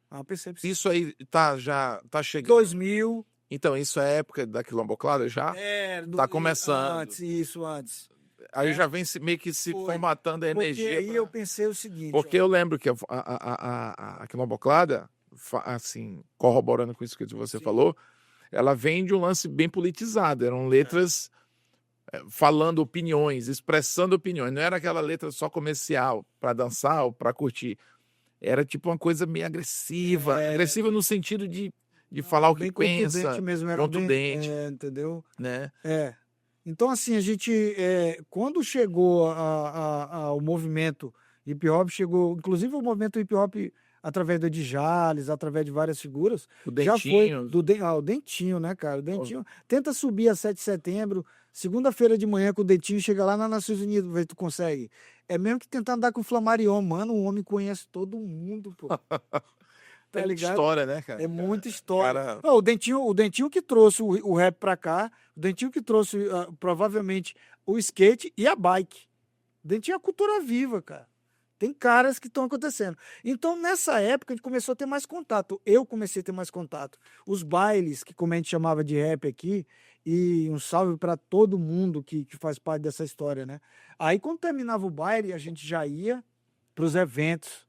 A percepção. Isso aí já tá chegando. 2000. Então, isso é época da Quilomboclada já? Tá começando. Antes. Aí já vem meio que se formatando a energia. Porque aí eu pensei o seguinte. Porque eu lembro que a Quilomboclada, assim, corroborando com isso que você falou, ela vem de um lance bem politizado. Eram letras falando opiniões, expressando opiniões. Não era aquela letra só comercial para dançar ou para curtir. Era tipo uma coisa meio agressiva. Agressiva no sentido de falar o que pensa. Contundente mesmo. Era contundente. Entendeu? Né? Então, assim, a gente, quando chegou ao movimento hip hop, chegou, inclusive o movimento hip hop através do Djales, através de várias figuras, o Dentinho. Já foi o Dentinho, né, cara? O Dentinho tenta subir a 7 de setembro, segunda-feira de manhã com o Dentinho, chega lá nas Nações Unidas, vê se tu consegue. É mesmo que tentar andar com o Flamarion, mano, o homem conhece todo mundo, pô. Tá ligado? História, né, cara? É muita história. Não, o Dentinho que trouxe o rap pra cá, o Dentinho que trouxe provavelmente o skate e a bike. O Dentinho é a cultura viva, cara. Tem caras que estão acontecendo. Então, nessa época, a gente começou a ter mais contato. Eu comecei a ter mais contato. Os bailes, que como a gente chamava de rap aqui, e um salve para todo mundo que faz parte dessa história, né? Aí, quando terminava o baile, a gente já ia para os eventos.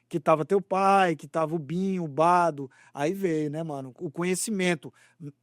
Que tava teu pai, que tava o Binho, o Bado. Aí veio, né, mano? O conhecimento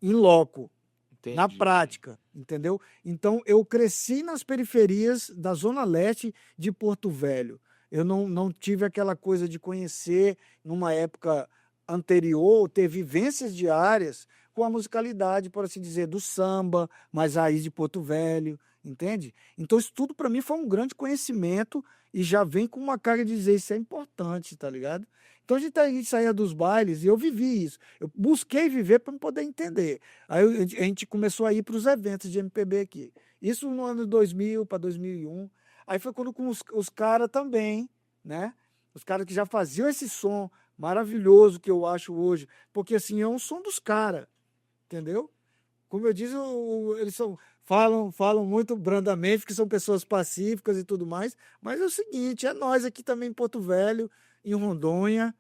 em loco. Entendi. Na prática, entendeu? Então, eu cresci nas periferias da Zona Leste de Porto Velho. Eu não tive aquela coisa de conhecer, numa época anterior, ter vivências diárias com a musicalidade, por assim dizer, do samba, mais raiz de Porto Velho, entende? Então, isso tudo para mim foi um grande conhecimento e já vem com uma carga de dizer isso é importante, tá ligado? Então a gente saía dos bailes e eu vivi isso. Eu busquei viver para poder entender. Aí a gente começou a ir para os eventos de MPB aqui. Isso no ano 2000 para 2001. Aí foi quando com os caras também, né? Os caras que já faziam esse som maravilhoso que eu acho hoje. Porque assim, é um som dos caras, entendeu? Como eu disse, eles falam muito brandamente, que são pessoas pacíficas e tudo mais. Mas é o seguinte, é nós aqui também em Porto Velho, em Rondônia,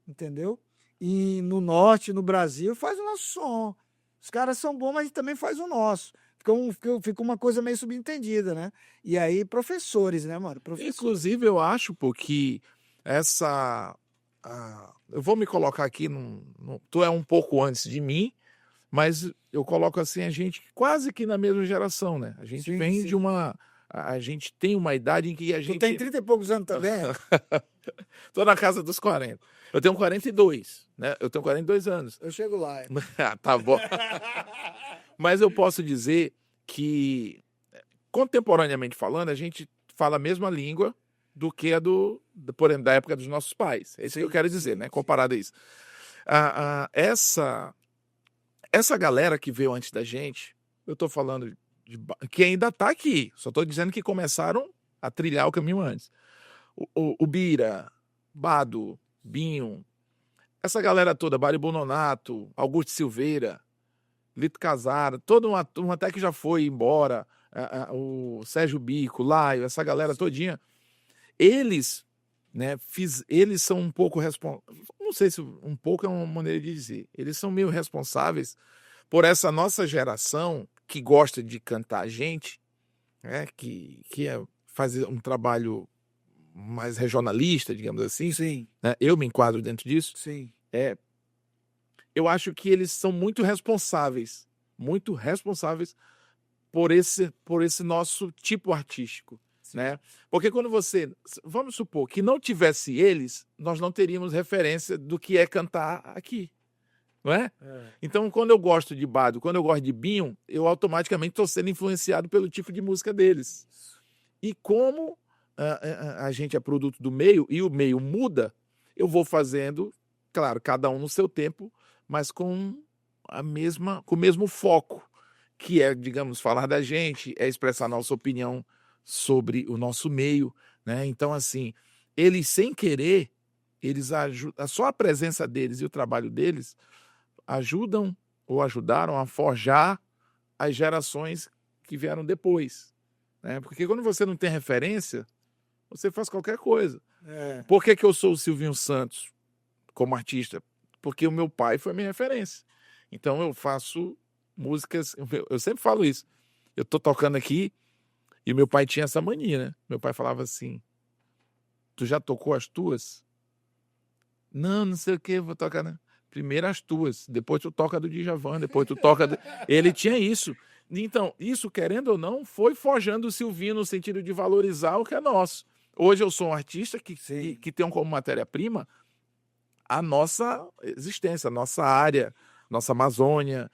entendeu? E no norte, no Brasil, faz o nosso som. Os caras são bons, mas a gente também faz o nosso. Fica uma coisa meio subentendida, né? E aí, professores, né, mano? Inclusive, eu acho, porque eu vou me colocar aqui, tu é um pouco antes de mim, mas eu coloco assim, a gente quase que na mesma geração, né? A gente vem de uma... A gente tem uma idade em que a gente... Tu tem 30 e poucos anos também? Tô na casa dos 40. Eu tenho 42, né? Eu tenho 42 anos. Eu chego lá. Tá bom. Mas eu posso dizer que, contemporaneamente falando, a gente fala a mesma língua do que a por exemplo, da época dos nossos pais. É isso que eu quero dizer, né? Comparado a isso. Essa galera que veio antes da gente, eu tô falando que ainda tá aqui, só tô dizendo que começaram a trilhar o caminho antes. O Bira, Bado, Binho, essa galera toda, Bari Bononato, Augusto Silveira, Lito Casara, toda uma turma até que já foi embora, o Sérgio Bico, Laio, essa galera todinha, eles, né, eles são um pouco responsáveis, não sei se um pouco é uma maneira de dizer, eles são meio responsáveis por essa nossa geração que gosta de cantar gente, né, que é fazer um trabalho mais regionalista, digamos assim, Sim, né? Eu me enquadro dentro disso. sim. Eu acho que eles são muito responsáveis por esse nosso tipo artístico, Sim. né? Porque quando vamos supor que não tivesse eles, nós não teríamos referência do que é cantar aqui, não é? É. Então, quando eu gosto de Bado, quando eu gosto de Binho, eu automaticamente estou sendo influenciado pelo tipo de música deles. E como a gente é produto do meio e o meio muda, eu vou fazendo, claro, cada um no seu tempo, mas com com o mesmo foco, que é, digamos, falar da gente, é expressar nossa opinião sobre o nosso meio, né? Então, assim, eles sem querer, eles ajudam, só a presença deles e o trabalho deles ajudam ou ajudaram a forjar as gerações que vieram depois, né? Porque quando você não tem referência, você faz qualquer coisa. É. Por que que eu sou o Silvinho Santos como artista? Porque o meu pai foi minha referência. Então eu faço músicas, eu sempre falo isso. Eu tô tocando aqui e o meu pai tinha essa mania, né? Meu pai falava assim: "Tu já tocou as tuas?" "Não, não sei o que, vou tocar, né? Primeiro as tuas, depois tu toca do Djavan, depois tu toca do... Ele tinha isso. Então, isso, querendo ou não, foi forjando o Silvinho no sentido de valorizar o que é nosso. Hoje eu sou um artista Sim. que tem como matéria-prima a nossa existência, a nossa área, nossa Amazônia,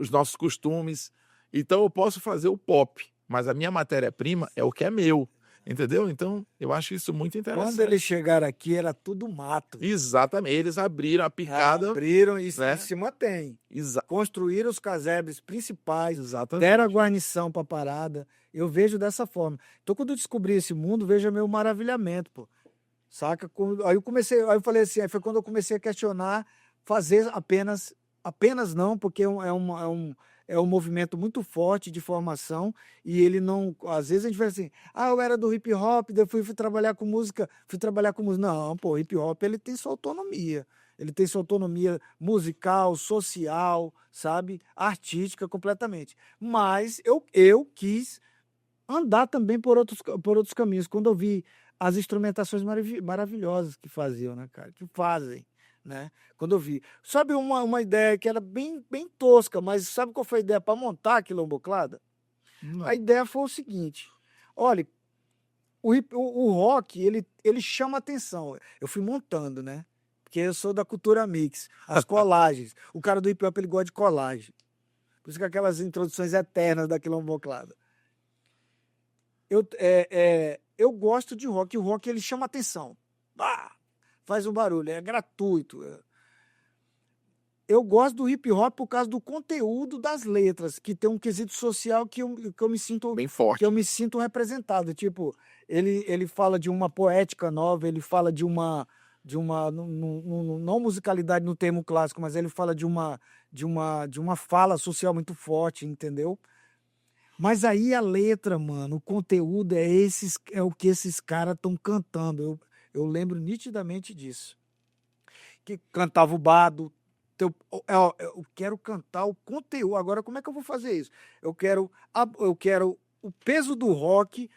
os nossos costumes. Então eu posso fazer o pop, mas a minha matéria-prima é o que é meu, entendeu? Então eu acho isso muito Quando eles interessante. chegaram aqui, era tudo mato. Exatamente, eles abriram a picada, Abriram e em né? cima tem. Exa Construíram os casebres principais, exatamente. deram a guarnição para a parada. Eu vejo dessa forma. Então, quando eu descobri esse mundo, veja meu maravilhamento, pô. Saca? Aí eu falei assim, aí foi quando eu comecei a questionar fazer apenas não, porque é um movimento muito forte de formação e ele não, às vezes a gente vê assim, eu era do hip hop, depois fui trabalhar com música, Não, pô, o hip hop ele tem sua autonomia. Ele tem sua autonomia musical, social, sabe? Artística completamente. Mas eu quis andar também por outros caminhos. Quando eu vi as instrumentações maravilhosas que faziam, né, cara? Que fazem, né? Quando eu vi. Sabe uma ideia que era bem tosca, mas sabe qual foi a ideia para montar a Quilomboclada? A Não. ideia foi o seguinte: olha, o rock, ele chama atenção. Eu fui montando, né? Porque eu sou da cultura mix, as colagens. O cara do hip hop, ele gosta de colagem. Por isso que aquelas introduções eternas da Quilomboclada. Eu gosto de rock, e o rock ele chama atenção. Faz um barulho, é gratuito. Eu gosto do hip hop por causa do conteúdo das letras, que tem um quesito social que Bem eu forte. me sinto representado. Tipo, ele fala de uma poética nova, ele fala de uma não musicalidade no termo clássico, mas ele fala de uma fala social muito forte, entendeu? Mas aí a letra, mano, o conteúdo é o que esses caras estão cantando. Eu lembro nitidamente disso. Que cantava o Bado. Eu quero cantar o conteúdo. Agora, como é que eu vou fazer isso? Eu quero o peso do rock,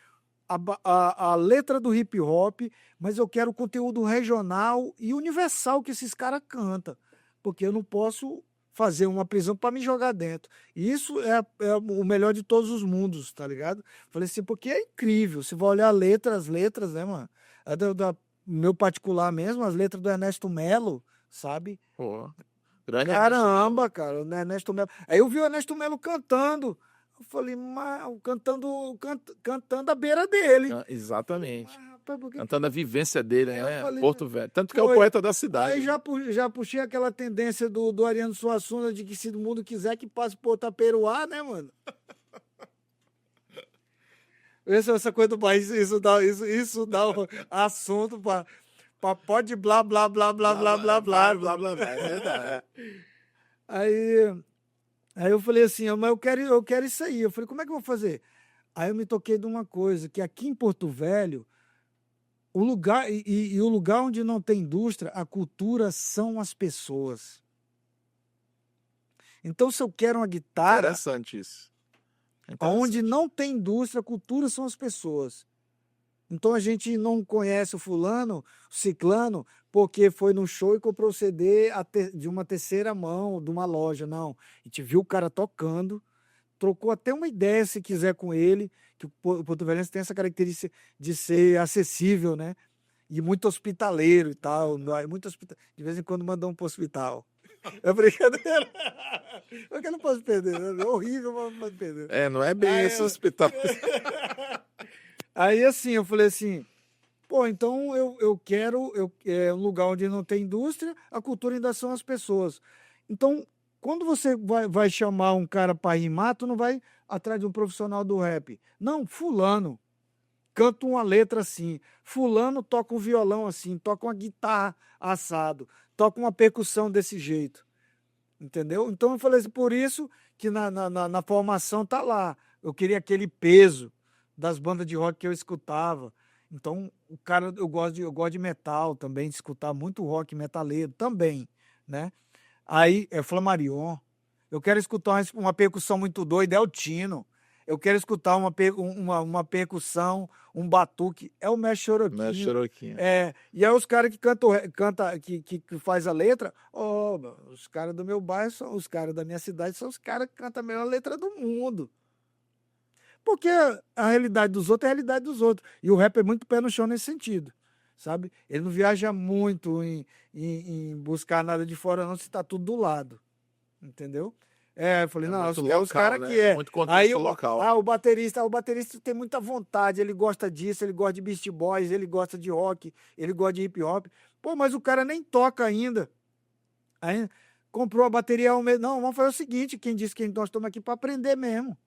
a letra do hip hop, mas eu quero o conteúdo regional e universal que esses caras cantam. Porque eu não posso fazer uma prisão para me jogar dentro. E isso é o melhor de todos os mundos, tá ligado? Falei assim, porque é incrível. Se vai olhar as letras, né, mano? Meu particular mesmo, as letras do Ernesto Melo, sabe? Pô, grande Ernesto Melo. Caramba, cara, o Ernesto Melo. Aí eu vi o Ernesto Melo cantando. Eu falei, mas cantando à beira dele. Exatamente. Mas, rapaz, por que... Cantando a vivência dele, Aí eu né? falei, Porto Velho. Tanto que é o foi. poeta da Aí cidade. já puxei aquela tendência do Ariano Suassuna de que se o mundo quiser que passe por Taperoá, né, mano? Essa coisa do país, isso dá um assunto pra pode blá, blá, blá, blá, blá, blá, blá, blá, blá, blá. É verdade. Aí, aí eu falei assim, mas eu quero isso aí. Eu falei, como é que eu vou fazer? Aí eu me toquei de uma coisa, que aqui em Porto Velho, o lugar e o lugar onde não tem indústria, a cultura são as pessoas. Então, se eu quero uma guitarra, Interessante isso. onde Interessante. não tem indústria, a cultura são as pessoas. Então a gente não conhece o fulano, o ciclano, porque foi num show e comprou o CD de uma terceira mão, de uma loja. Não. A gente viu o cara tocando, trocou até uma ideia, se quiser, com ele, que o porto-velhense tem essa característica de ser acessível, né? E muito hospitaleiro e tal. Muito de vez em quando mandam um pro hospital. É brincadeira. Eu não posso perder. É horrível, mas não posso perder. Não é bem Aí, esse hospital. aí assim, eu falei assim, pô, então eu quero um lugar onde não tem indústria, a cultura ainda são as pessoas. Então, quando você vai chamar um cara para rimar, tu não vai atrás de um profissional do rap. Não, fulano canta uma letra assim, fulano toca um violão assim, toca uma guitarra assado, toca uma percussão desse jeito. Entendeu? Então eu falei assim, por isso que na formação tá lá. Eu queria aquele peso das bandas de rock que eu escutava. Então, o cara, eu gosto de metal também, de escutar muito rock metaleiro também, né? Aí é Flamarion. Eu quero escutar uma percussão muito doida, é o Tino. Eu quero escutar uma percussão, um batuque, é o Mestre Não é Choroquinho. Choroquinho. E aí os caras que que faz a letra, os caras do meu bairro, os caras da minha cidade são os caras que cantam a melhor letra do mundo. Porque a realidade dos outros é a realidade dos outros. E o rap é muito pé no chão nesse sentido, sabe? Ele não viaja muito em buscar nada de fora, não, se tá tudo do lado. Entendeu? Eu falei, É não, muito os local, caras né? que é. Muito Aí contexto local. o baterista tem muita vontade, ele gosta disso, ele gosta de Beast Boys, ele gosta de rock, ele gosta de hip hop. Pô, mas o cara nem toca ainda. Aí comprou a bateria ao mesmo. Não, vamos fazer o seguinte: quem disse que nós estamos aqui para aprender mesmo.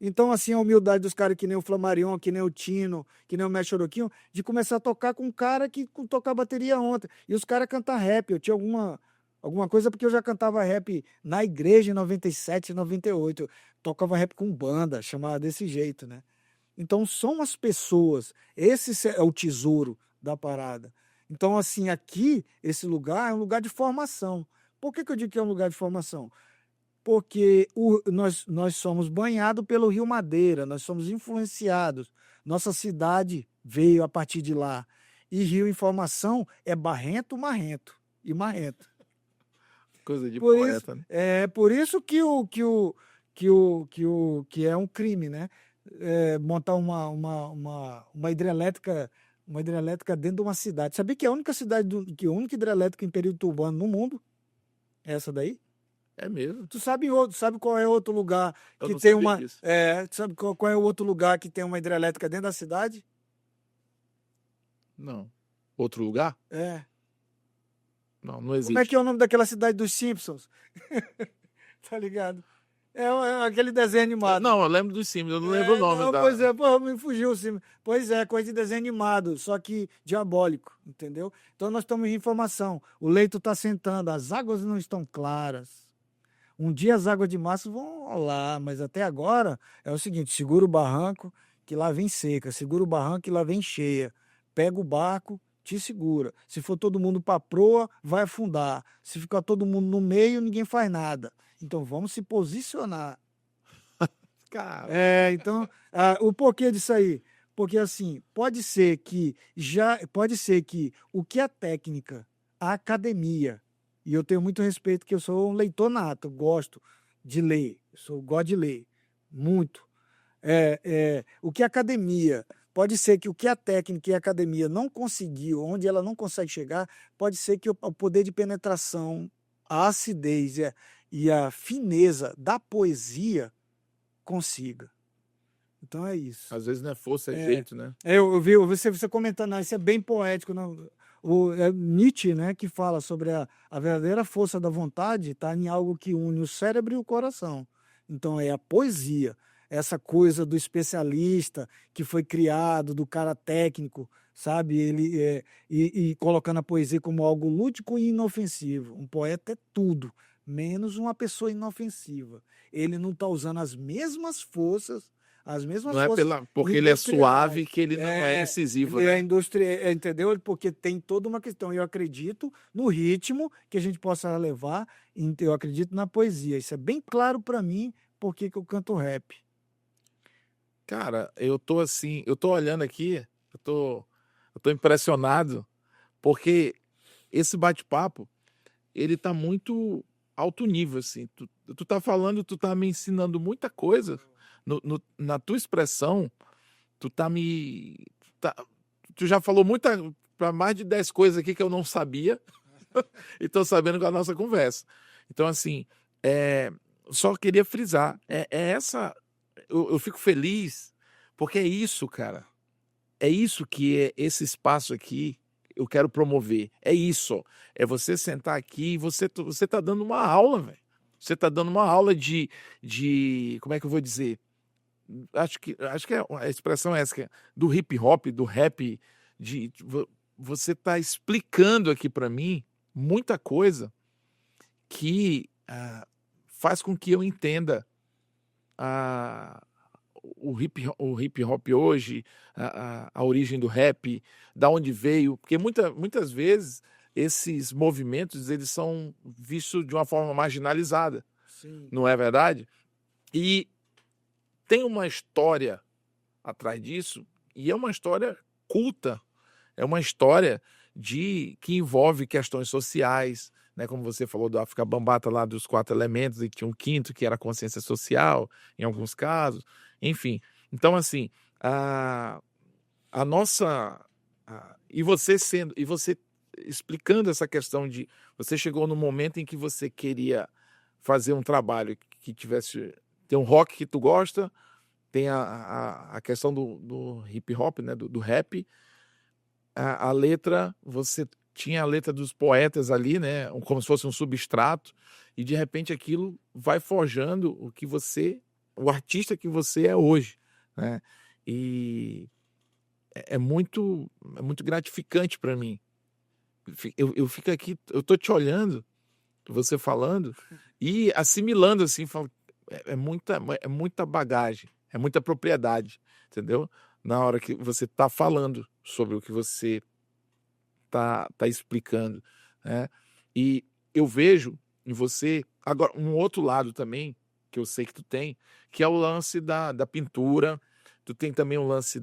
Então, assim, a humildade dos caras que nem o Flamarion, que nem o Tino, que nem o Mestre Choroquinho, de começar a tocar com um cara que tocava bateria ontem. E os caras cantam rap. Eu tinha alguma coisa porque eu já cantava rap na igreja em 97, 98. Eu tocava rap com banda, chamava desse jeito, né? Então, são as pessoas. Esse é o tesouro da parada. Então, assim, aqui, esse lugar é um lugar de formação. Por que eu digo que é um lugar de formação? Porque nós somos banhados pelo Rio Madeira, nós somos influenciados. Nossa cidade veio a partir de lá. E Rio Informação é barrento, marrento e marrento. Coisa de Por isso, poeta, né? por isso que é um crime, né? Montar uma hidrelétrica dentro de uma cidade. Sabia que a única a única hidrelétrica em período urbano no mundo é essa daí? É mesmo. Tu sabe qual é outro lugar Eu que não tem sabia disso. tu sabe qual é o outro lugar que tem uma hidrelétrica dentro da cidade? Não. Outro lugar? É. Não, não Como é que existe. é o nome daquela cidade dos Simpsons? Tá ligado? É aquele desenho animado. Não, eu lembro dos Sims, eu não lembro o nome Não, da. pois é, pô, me fugiu o Simpsons. Pois é, coisa de desenho animado, só que diabólico, entendeu? Então nós estamos em informação. O leito está sentando, as águas não estão claras. Um dia as águas de março vão rolar, mas até agora é o seguinte: segura o barranco que lá vem seca, segura o barranco que lá vem cheia. Pega o barco, te segura. Se for todo mundo para proa, vai afundar. Se ficar todo mundo no meio, ninguém faz nada. Então vamos se posicionar. Cara, Então, o porquê disso aí? Porque assim, pode ser que o que a técnica, a academia, e eu tenho muito respeito que eu sou um leitor nato, gosto de ler, gosto de ler muito. O que a academia, pode ser que o que a técnica e a academia não conseguiu, onde ela não consegue chegar, pode ser que o poder de penetração, a acidez e a fineza da poesia consiga. Então é isso. às vezes não é força, é jeito, né? Eu vi você comentando, isso é bem poético. Não? É Nietzsche, né, que fala sobre a verdadeira força da vontade está em algo que une o cérebro e o coração. Então é a poesia, essa coisa do especialista que foi criado, do cara técnico, sabe? E colocando a poesia como algo lúdico e inofensivo. Um poeta é tudo, menos uma pessoa inofensiva. Ele não está usando as mesmas forças Não é porque ele é suave industriais. que ele não é incisivo, Ele é né? indústria, entendeu? Porque tem toda uma questão. Eu acredito no ritmo que a gente possa levar, eu acredito na poesia. Isso é bem claro para mim, porque que eu canto rap. Cara, eu tô assim, eu tô olhando aqui, eu eu tô impressionado, porque esse bate-papo, ele tá muito alto nível, assim. Tu tá falando, tu tá me ensinando muita coisa. Na tua expressão, tu tá me. tá- tu já falou para mais de 10 coisas aqui que eu não sabia e tô sabendo com a nossa conversa. Então, assim, é, só queria frisar, é essa. Eu fico feliz, porque é isso, cara. É isso que é esse espaço aqui eu quero promover. É isso. É você sentar aqui e você tá dando uma aula, velho. Você tá dando uma aula como é que eu vou dizer? Acho que a expressão é essa, que é do hip hop, do rap, você tá explicando aqui para mim muita coisa que faz com que eu entenda a, o hip hop hoje, a origem do rap, da onde veio, porque muitas vezes esses movimentos eles são vistos de uma forma marginalizada, Sim. não é verdade? E tem uma história atrás disso, e é uma história culta, é uma história que envolve questões sociais, né? Como você falou do África Bambata lá dos 4 elementos, e tinha um quinto que era a consciência social, em alguns casos, enfim. Então, assim, a, a nossa. E você explicando essa questão de. Você chegou no momento em que você queria fazer um trabalho que tivesse. Tem um rock que tu gosta, tem a questão do hip hop, né? Do rap. A letra, você tinha a letra dos poetas ali, né? Como se fosse um substrato, e de repente aquilo vai forjando o artista que você é hoje, né? E é muito gratificante para mim. Eu fico aqui, eu tô te olhando, você falando e assimilando assim, falo, é muita bagagem, é muita propriedade, entendeu? Na hora que você tá falando sobre o que você tá explicando, né? E eu vejo em você agora um outro lado também que eu sei que tu tem, que é o lance da pintura. Tu tem também o lance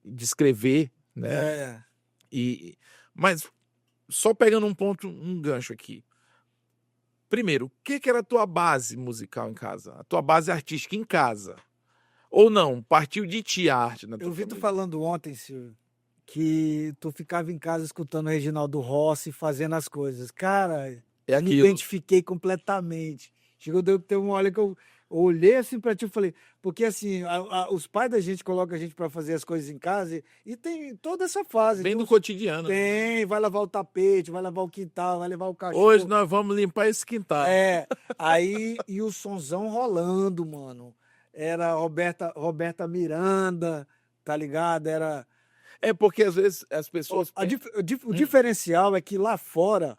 de escrever, né? É. E mas só pegando um gancho aqui. Primeiro, o que era a tua base musical em casa? A tua base artística em casa? Ou não? Partiu de ti a arte na Eu tua vi tu família? falando ontem, Silvio, que tu ficava em casa escutando o Reginaldo Rossi fazendo as coisas. Cara, É me aquilo. identifiquei completamente. Chegou, ter uma hora que eu olhei assim pra ti e falei, porque assim, os pais da gente colocam a gente pra fazer as coisas em casa e tem toda essa fase. Vem do cotidiano, né? Tem, vai lavar o tapete, vai lavar o quintal, vai levar o Hoje cachorro. nós vamos limpar esse quintal. É, aí, e o sonzão rolando, mano. Era Roberta Miranda, tá ligado? Era. É porque às vezes as pessoas O Hum, diferencial é que lá fora,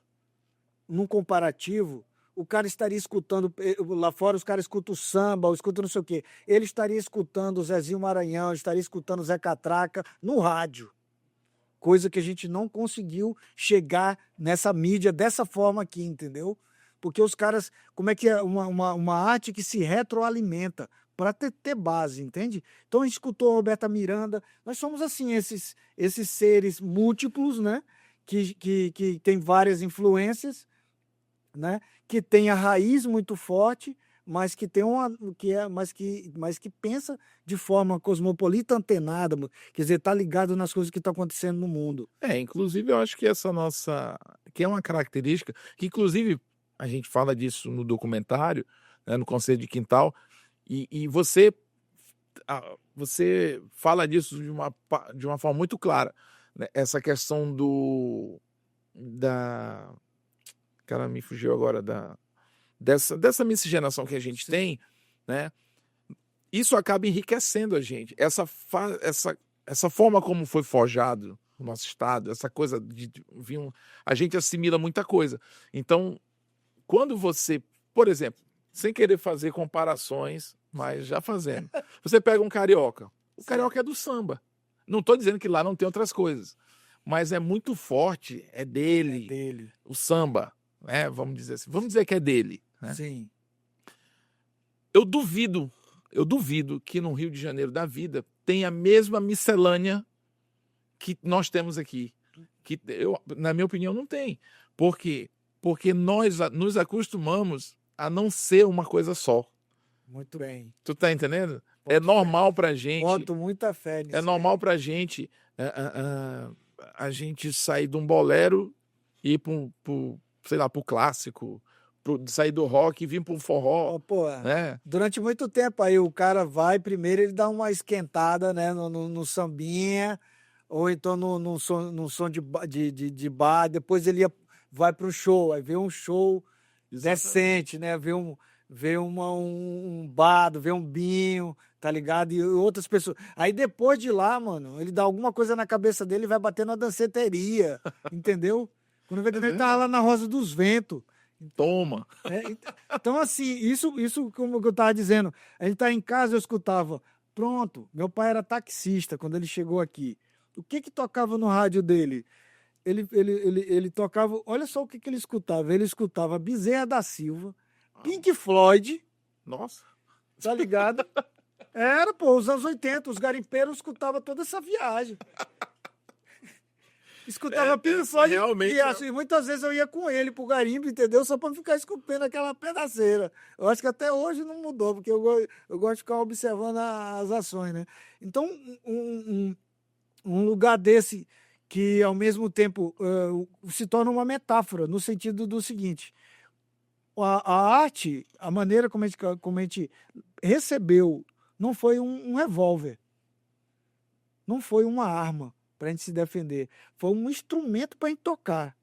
num comparativo, o cara estaria escutando. Lá fora, os caras escutam samba, escutam não sei o quê. Ele estaria escutando o Zezinho Maranhão, estaria escutando o Zé Catraca no rádio. Coisa que a gente não conseguiu chegar nessa mídia dessa forma aqui, entendeu? Porque os caras, como é que é uma arte que se retroalimenta para ter base, entende? Então a gente escutou a Roberta Miranda, nós somos assim, esses seres múltiplos, né? Que tem várias influências, né? Que tem a raiz muito forte, mas que tem mas que pensa de forma cosmopolita, antenada, quer dizer, tá ligado nas coisas que estão acontecendo no mundo. inclusive eu acho que essa nossa que é uma característica que inclusive a gente fala disso no documentário, né, no Conselho de Quintal, e você fala disso de uma forma muito clara, né, essa questão da cara, me fugiu agora dessa miscigenação que a gente tem, né? Isso acaba enriquecendo a gente. Essa forma como foi forjado o nosso estado, essa coisa de vir a gente assimila muita coisa. Então, quando você, por exemplo, sem querer fazer comparações, mas já fazendo, você pega um carioca. O carioca é do samba. Não estou dizendo que lá não tem outras coisas, mas é muito forte, é É dele, dele. o samba, né? Vamos dizer assim. Vamos dizer que é dele, né? Sim. Eu duvido que no Rio de Janeiro da vida tenha a mesma miscelânea que nós temos aqui. Que na minha opinião, não tem. Por quê? Porque nós nos acostumamos a não ser uma coisa só. Muito bem. Tu tá entendendo? Boto É fé. normal pra gente. Boto muita fé nisso. É normal pra gente a gente sair de um bolero e ir sei lá, pro clássico, sair do rock e vir pro forró. Pô, né? durante muito tempo aí o cara vai, primeiro ele dá uma esquentada, né, no sambinha, ou então no som de bar, depois ele vai pro show, aí vê um show decente, né, vê um bado, vê um binho, tá ligado? E outras pessoas. Aí depois de lá, mano, ele dá alguma coisa na cabeça dele e vai bater na danceteria, entendeu? Quando ele tá lá na Rosa dos Ventos. Toma. Então, assim, isso como eu tava dizendo, a gente tá em casa, eu escutava, pronto, meu pai era taxista quando ele chegou aqui. O que tocava no rádio dele? Ele tocava, olha só o que ele escutava. Ele escutava Bezerra da Silva, Pink Floyd. Nossa. Tá ligado? Era, pô, os anos 80, os garimpeiros escutavam toda essa viagem. Escutava Pink Floyd realmente, e assim, muitas vezes eu ia com ele pro garimpo, entendeu? Só para ficar escutando aquela pedaceira. Eu acho que até hoje não mudou, porque eu gosto de ficar observando as ações, né? Então, um lugar desse que, ao mesmo tempo, se torna uma metáfora, no sentido do seguinte: a arte, a maneira como a gente recebeu, não foi um revólver, não foi uma arma para a gente se defender, foi um instrumento para a gente tocar.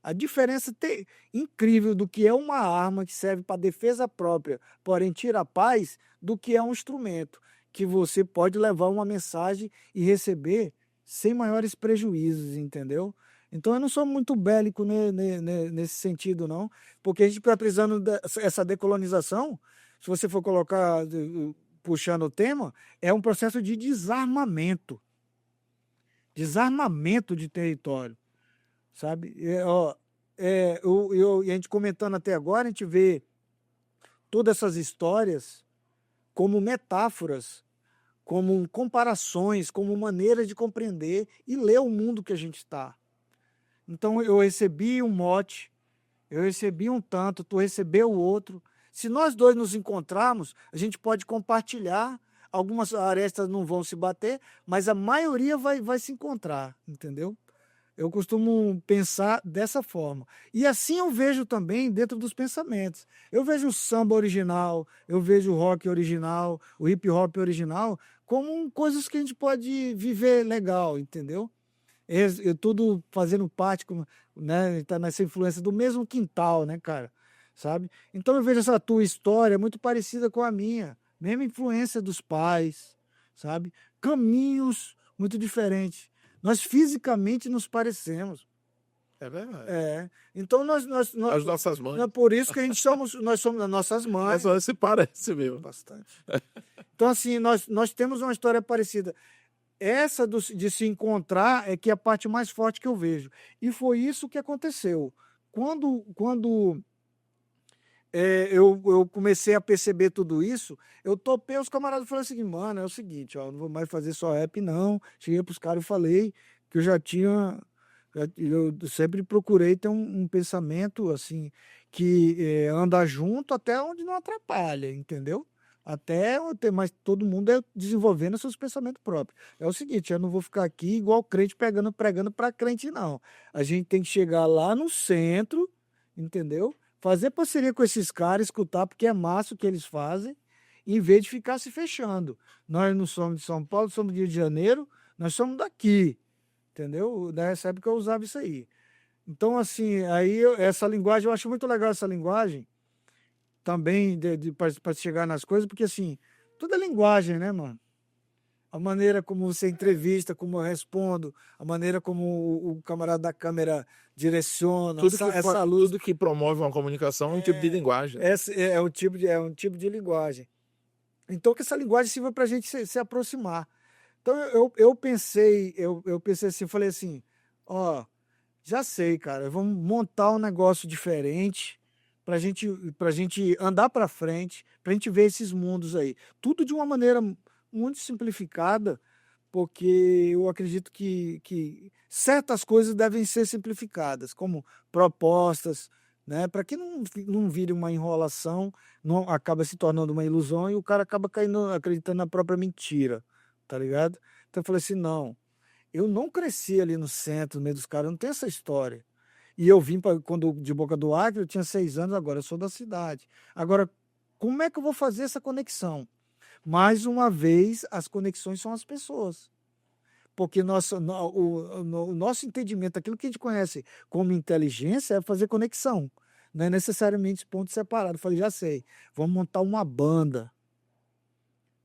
A diferença incrível do que é uma arma que serve para defesa própria, porém tira a paz, do que é um instrumento que você pode levar uma mensagem e receber sem maiores prejuízos, entendeu? Então eu não sou muito bélico nesse sentido, não, porque a gente está precisando dessa decolonização. Se você for colocar, puxando o tema, é um processo de desarmamento de território, sabe? E a gente comentando até agora, a gente vê todas essas histórias como metáforas, como comparações, como maneiras de compreender e ler o mundo que a gente está. Então eu recebi um mote, eu recebi um tanto, tu recebeu o outro. Se nós dois nos encontrarmos, a gente pode compartilhar. Algumas arestas não vão se bater, mas a maioria vai se encontrar, entendeu? Eu costumo pensar dessa forma. E assim eu vejo também dentro dos pensamentos. Eu vejo o samba original, eu vejo o rock original, o hip hop original, como coisas que a gente pode viver legal, entendeu? Tudo fazendo parte, né, tá nessa influência do mesmo quintal, né, cara? Sabe? Então eu vejo essa tua história muito parecida com a minha. Mesma influência dos pais, sabe? Caminhos muito diferentes. Nós fisicamente nos parecemos. É verdade. Então as nossas mães. É por isso que nós somos as nossas mães. Mas se parece mesmo. Bastante. Então, assim, nós temos uma história parecida. Essa de se encontrar é que é a parte mais forte que eu vejo. E foi isso que aconteceu. Quando eu comecei a perceber tudo isso, eu topei, os camaradas e falei assim, mano, é o seguinte, ó, não vou mais fazer só rap, não. Cheguei pros caras e falei que eu sempre procurei ter um pensamento, assim, que anda junto até onde não atrapalha, entendeu? Mas todo mundo é desenvolvendo seus pensamentos próprios. É o seguinte, eu não vou ficar aqui igual crente pregando para crente, não. A gente tem que chegar lá no centro, entendeu? Fazer parceria com esses caras, escutar, porque é massa o que eles fazem, em vez de ficar se fechando. Nós não somos de São Paulo, somos do Rio de Janeiro, nós somos daqui, entendeu? Nessa época eu usava isso aí. Então, assim, essa linguagem, eu acho muito legal essa linguagem, também, para chegar nas coisas, porque, assim, tudo é linguagem, né, mano? A maneira como você entrevista, como eu respondo, a maneira como o camarada da câmera direciona, essa luz. Tudo que promove uma comunicação é um tipo de linguagem. É um tipo de linguagem. Então, que essa linguagem sirva para a gente se aproximar. Então, eu pensei assim, falei assim, ó, já sei, cara, vamos montar um negócio diferente pra gente andar para frente, pra gente ver esses mundos aí. Tudo de uma maneira muito simplificada, porque eu acredito que certas coisas devem ser simplificadas, como propostas, né, para que não vire uma enrolação, não acaba se tornando uma ilusão e o cara acaba caindo, acreditando na própria mentira, tá ligado? Então eu falei assim, não, eu não cresci ali no centro, no meio dos caras, eu não tenho essa história. E eu vim quando de Boca do Acre, eu tinha 6 anos, agora eu sou da cidade. Agora, como é que eu vou fazer essa conexão? Mais uma vez, as conexões são as pessoas. Porque o nosso entendimento, aquilo que a gente conhece como inteligência, é fazer conexão. Não é necessariamente ponto separado. Eu falei, já sei, vamos montar uma banda.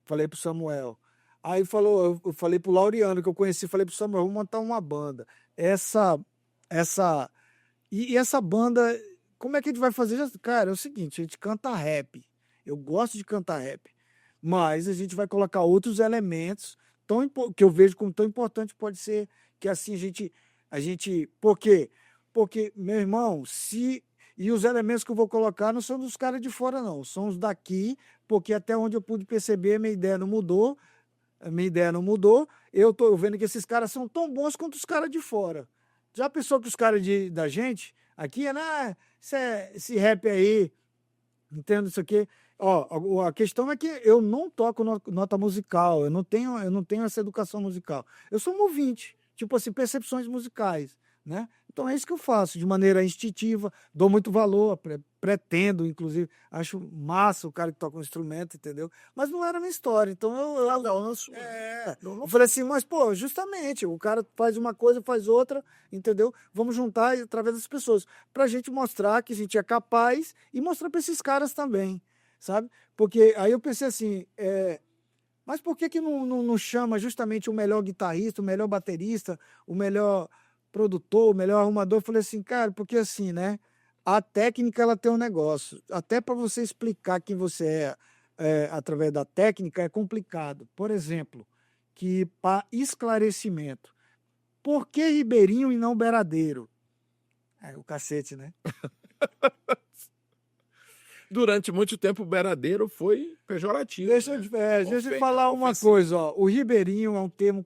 Falei para o Samuel. Aí eu falei para o Laureano, que eu conheci, falei para o Samuel, vamos montar uma banda. Essa, essa, e essa banda, como é que a gente vai fazer? Cara, é o seguinte, a gente canta rap. Eu gosto de cantar rap. Mas a gente vai colocar outros elementos que eu vejo como tão importante pode ser que assim a gente, por quê? Porque, meu irmão, e os elementos que eu vou colocar não são dos caras de fora não, são os daqui, porque até onde eu pude perceber, a minha ideia não mudou. Eu tô vendo que esses caras são tão bons quanto os caras de fora. Já pensou que os caras da gente aqui esse rap aí, entendo isso aqui. Ó, a questão é que eu não toco nota musical, eu não tenho essa educação musical. Eu sou um ouvinte, tipo assim, percepções musicais, né? Então é isso que eu faço, de maneira instintiva, dou muito valor, pretendo, inclusive, acho massa o cara que toca um instrumento, entendeu? Mas não era a minha história, então Não, na sua. eu falei assim, mas pô, justamente, o cara faz uma coisa, faz outra, entendeu? Vamos juntar através das pessoas, pra gente mostrar que a gente é capaz e mostrar pra esses caras também, sabe? Porque aí eu pensei assim, mas por que não chama justamente o melhor guitarrista, o melhor baterista, o melhor produtor, o melhor arrumador? Eu falei assim, cara, porque assim, né? A técnica, ela tem um negócio. Até para você explicar quem você através da técnica, é complicado. Por exemplo, que para esclarecimento, por que Ribeirinho e não Beradeiro? É o cacete, né? Durante muito tempo, o beradeiro foi pejorativo, Deixa né? eu falar uma Ofensivo. coisa, ó. O ribeirinho é um termo,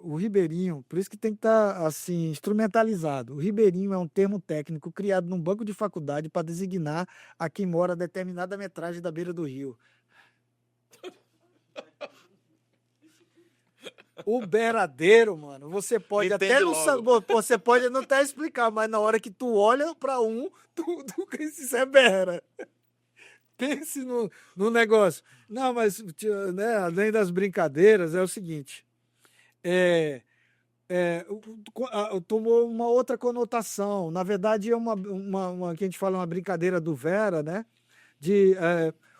o ribeirinho, por isso que tem que estar assim instrumentalizado. O ribeirinho é um termo técnico criado num banco de faculdade para designar a quem mora a determinada metragem da beira do rio. O beradeiro, mano, você pode Entende até não logo. você pode não até explicar, mas na hora que tu olha para tu isso é bera. Pense no negócio. Não, mas né, além das brincadeiras, é o seguinte. É, tomou uma outra conotação. Na verdade, é uma que a gente fala uma brincadeira do Vera, né?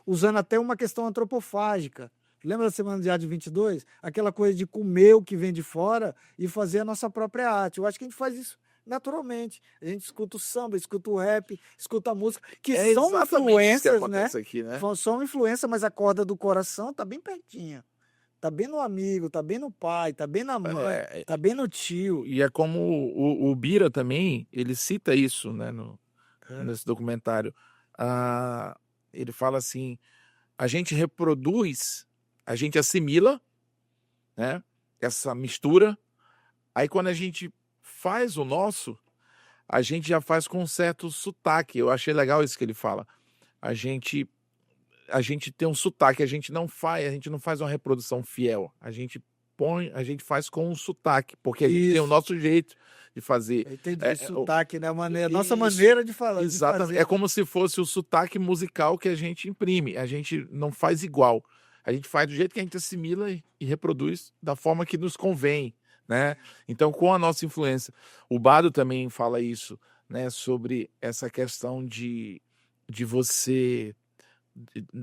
Usando até uma questão antropofágica. Lembra da Semana de Arte 22? Aquela coisa de comer o que vem de fora e fazer a nossa própria arte. Eu acho que a gente faz isso naturalmente. A gente escuta o samba, escuta o rap, escuta a música, que É são exatamente isso que influências, né? acontece aqui, né? São influências, mas a corda do coração tá bem pertinho. Tá bem no amigo, tá bem no pai, tá bem na mãe, É, tá bem no tio. e é como o Bira também, ele cita isso, né, É. nesse documentário. Ele fala assim, a gente reproduz, a gente assimila, né, essa mistura, aí quando a gente faz o nosso, a gente já faz com um certo sotaque. Eu achei legal isso que ele fala. A gente tem um sotaque, a gente não faz uma reprodução fiel. A gente faz com um sotaque, porque a gente tem o Isso. nosso jeito de fazer. Eu entendi. É, Sotaque, né? Nossa isso, maneira de falar, de exatamente. fazer. É como se fosse o sotaque musical que a gente imprime. A gente não faz igual. A gente faz do jeito que a gente assimila e reproduz da forma que nos convém, né? Então, com a nossa influência. O Bado também fala isso, né? Sobre essa questão de você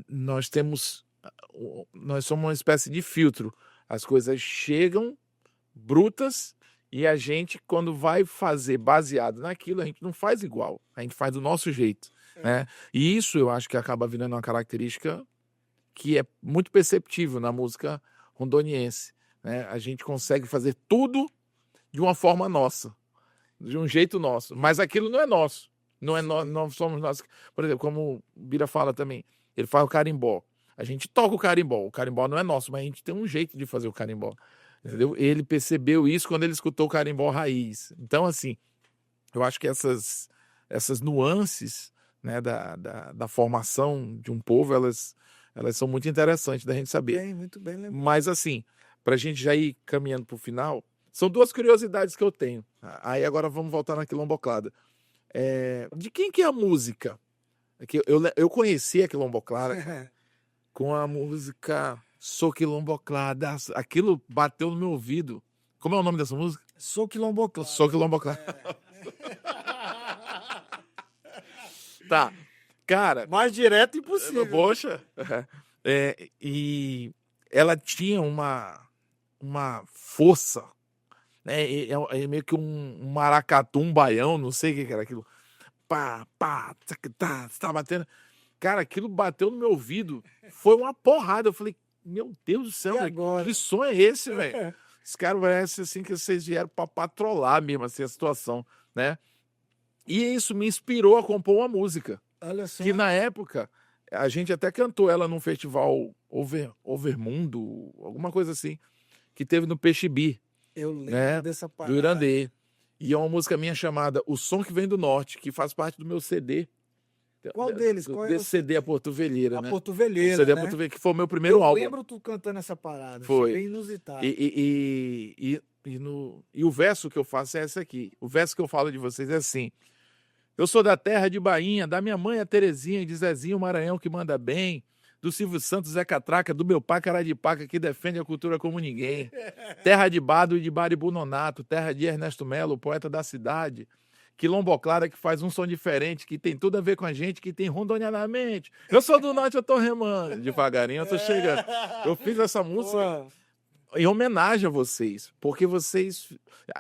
nós somos uma espécie de filtro. As coisas chegam brutas e a gente, quando vai fazer baseado naquilo, a gente não faz igual, a gente faz do nosso jeito, né? E isso eu acho que acaba virando uma característica que é muito perceptível na música rondoniense, né? A gente consegue fazer tudo de uma forma nossa, de um jeito nosso, mas aquilo não é nosso. Não somos nós. Por exemplo, como o Bira fala também, ele faz o carimbó. A gente toca o carimbó não é nosso, mas a gente tem um jeito de fazer o carimbó. entendeu? Ele percebeu isso quando ele escutou o Carimbó Raiz. Então, assim, eu acho que essas nuances, né, da formação de um povo, elas são muito interessantes da gente saber. Bem, muito bem lembrado. Mas, assim, para a gente já ir caminhando para o final, são duas curiosidades que eu tenho. Aí agora vamos voltar na Quilomboclada. De quem que é a música? Eu conheci a Quilomboclada com a música Sou Quilomboclada. Aquilo bateu no meu ouvido. Como é o nome dessa música? Sou Quilomboclada. Sou Quilomboclada. Tá. Cara, Mais direto impossível. poxa. E ela tinha uma força, né? É meio que um maracatu, um baião, não sei o que era aquilo. Pá, pá, tá batendo. Cara, aquilo bateu no meu ouvido. Foi uma porrada. Eu falei, meu Deus do céu, E agora? que som é esse, velho? Esse cara parece assim que vocês vieram pra patrolar mesmo, assim, a situação, né? E isso me inspirou a compor uma música. Olha só. Que na época, a gente até cantou ela num festival Overmundo, alguma coisa assim, que teve no Peixe-Bi, Eu lembro né, dessa do parada. Irandê. E é uma música minha chamada O Som Que Vem do Norte, que faz parte do meu CD. Qual deles? Qual é Desse o CD, A Porto-Velheira, A né? Porto O Velheira, CD A né? Porto-Velheira, que foi o meu primeiro Eu álbum. lembro tu cantando essa parada. Foi. Bem inusitado. E o verso que eu faço é esse aqui. O verso que eu falo de vocês é assim: eu sou da terra de Bainha, da minha mãe a Terezinha, de Zezinho Maranhão que manda bem, do Silvio Santos Zé Catraca, do meu pai Caradipaca que defende a cultura como ninguém. Terra de Bado e de Baribu Nonato, terra de Ernesto Melo, poeta da cidade. Quilomboclada que faz um som diferente, que tem tudo a ver com a gente, que tem Rondônia na mente. Eu sou do norte, eu tô remando. Devagarinho eu tô chegando. Eu fiz essa música em homenagem a vocês, porque vocês...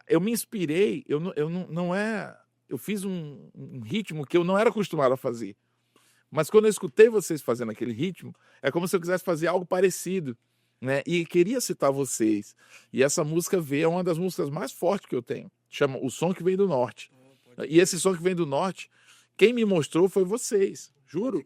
Eu me inspirei, eu fiz um ritmo que eu não era acostumado a fazer. Mas quando eu escutei vocês fazendo aquele ritmo, é como se eu quisesse fazer algo parecido, né? E queria citar vocês. E essa música é uma das músicas mais fortes que eu tenho. Chama O Som Que Vem do Norte. E esse som que vem do norte, quem me mostrou foi vocês. Juro.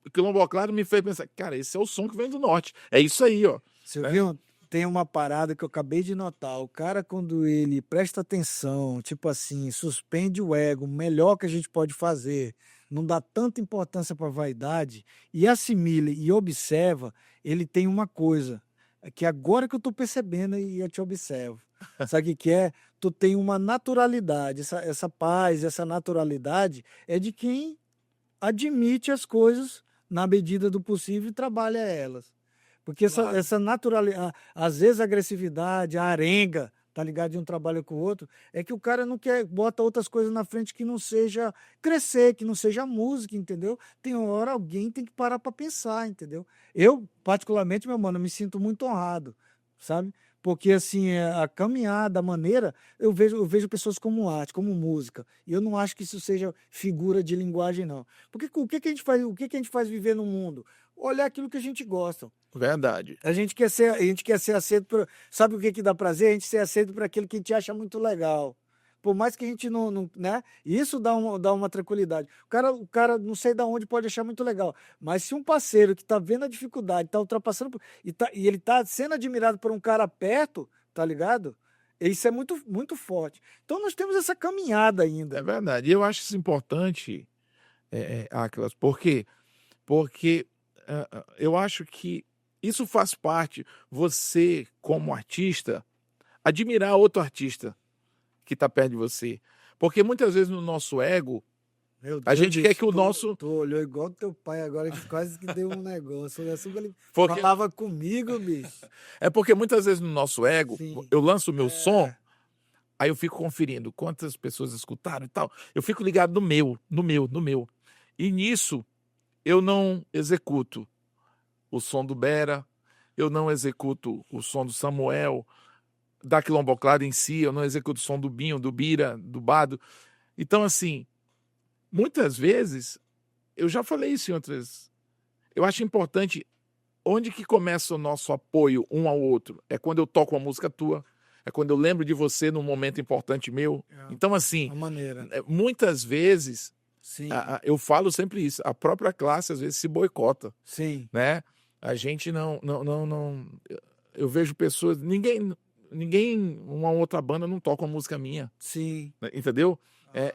O Quilomboclada me fez pensar, cara, esse é o som que vem do norte. É isso aí, ó. Você viu? Tem uma parada que eu acabei de notar. O cara, quando ele presta atenção, tipo assim, suspende o ego, o melhor que a gente pode fazer, não dá tanta importância para a vaidade, e assimila e observa, ele tem uma coisa, que agora que eu tô percebendo e eu te observo. Sabe o que é? Tu tem uma naturalidade, essa paz, essa naturalidade é de quem admite as coisas na medida do possível e trabalha elas. Porque Claro. essa naturalidade, às vezes a agressividade, a arenga, tá ligado, de um trabalho com o outro, é que o cara não quer, bota outras coisas na frente que não seja crescer, que não seja música, entendeu? Tem uma hora alguém tem que parar para pensar, entendeu? Eu, particularmente, meu mano, me sinto muito honrado, sabe? Porque, assim, a caminhada, a maneira, eu vejo pessoas como arte, como música. E eu não acho que isso seja figura de linguagem, não. Porque o que a gente faz viver no mundo? Olhar aquilo que a gente gosta. Verdade. A gente quer ser aceito por... Sabe o que dá prazer? A gente ser aceito por aquilo que a gente acha muito legal. Por mais que a gente não, né? Isso dá uma tranquilidade. O cara não sei de onde pode achar muito legal, mas se um parceiro que tá vendo a dificuldade, tá ultrapassando e ele tá sendo admirado por um cara perto, tá ligado? Isso é muito, muito forte. Então nós temos essa caminhada ainda. É verdade. E eu acho isso importante, Atlas, porque eu acho que isso faz parte, você, como artista, admirar outro artista que está perto de você. Porque muitas vezes no nosso ego, Meu Deus, a gente quer que o nosso... Tu olhou igual teu pai agora, que quase que deu um negócio. Ele Porque... falava comigo, bicho. É porque muitas vezes no nosso ego, Sim. eu lanço o meu som, aí eu fico conferindo quantas pessoas escutaram e tal. Eu fico ligado no meu. E nisso, eu não executo o som do Bera, eu não executo o som do Samuel, da Quilomboclada em si, eu não executo o som do Binho, do Bira, do Bado. Então, assim, muitas vezes, eu já falei isso em outras... Eu acho importante, onde que começa o nosso apoio um ao outro? É quando eu toco uma música tua, é quando eu lembro de você num momento importante meu. Então, assim, Uma maneira. Muitas vezes, Sim. Eu falo sempre isso, a própria classe às vezes se boicota. Sim. Né? A gente não... Eu vejo pessoas... uma outra banda não toca uma música minha, Sim. né, entendeu?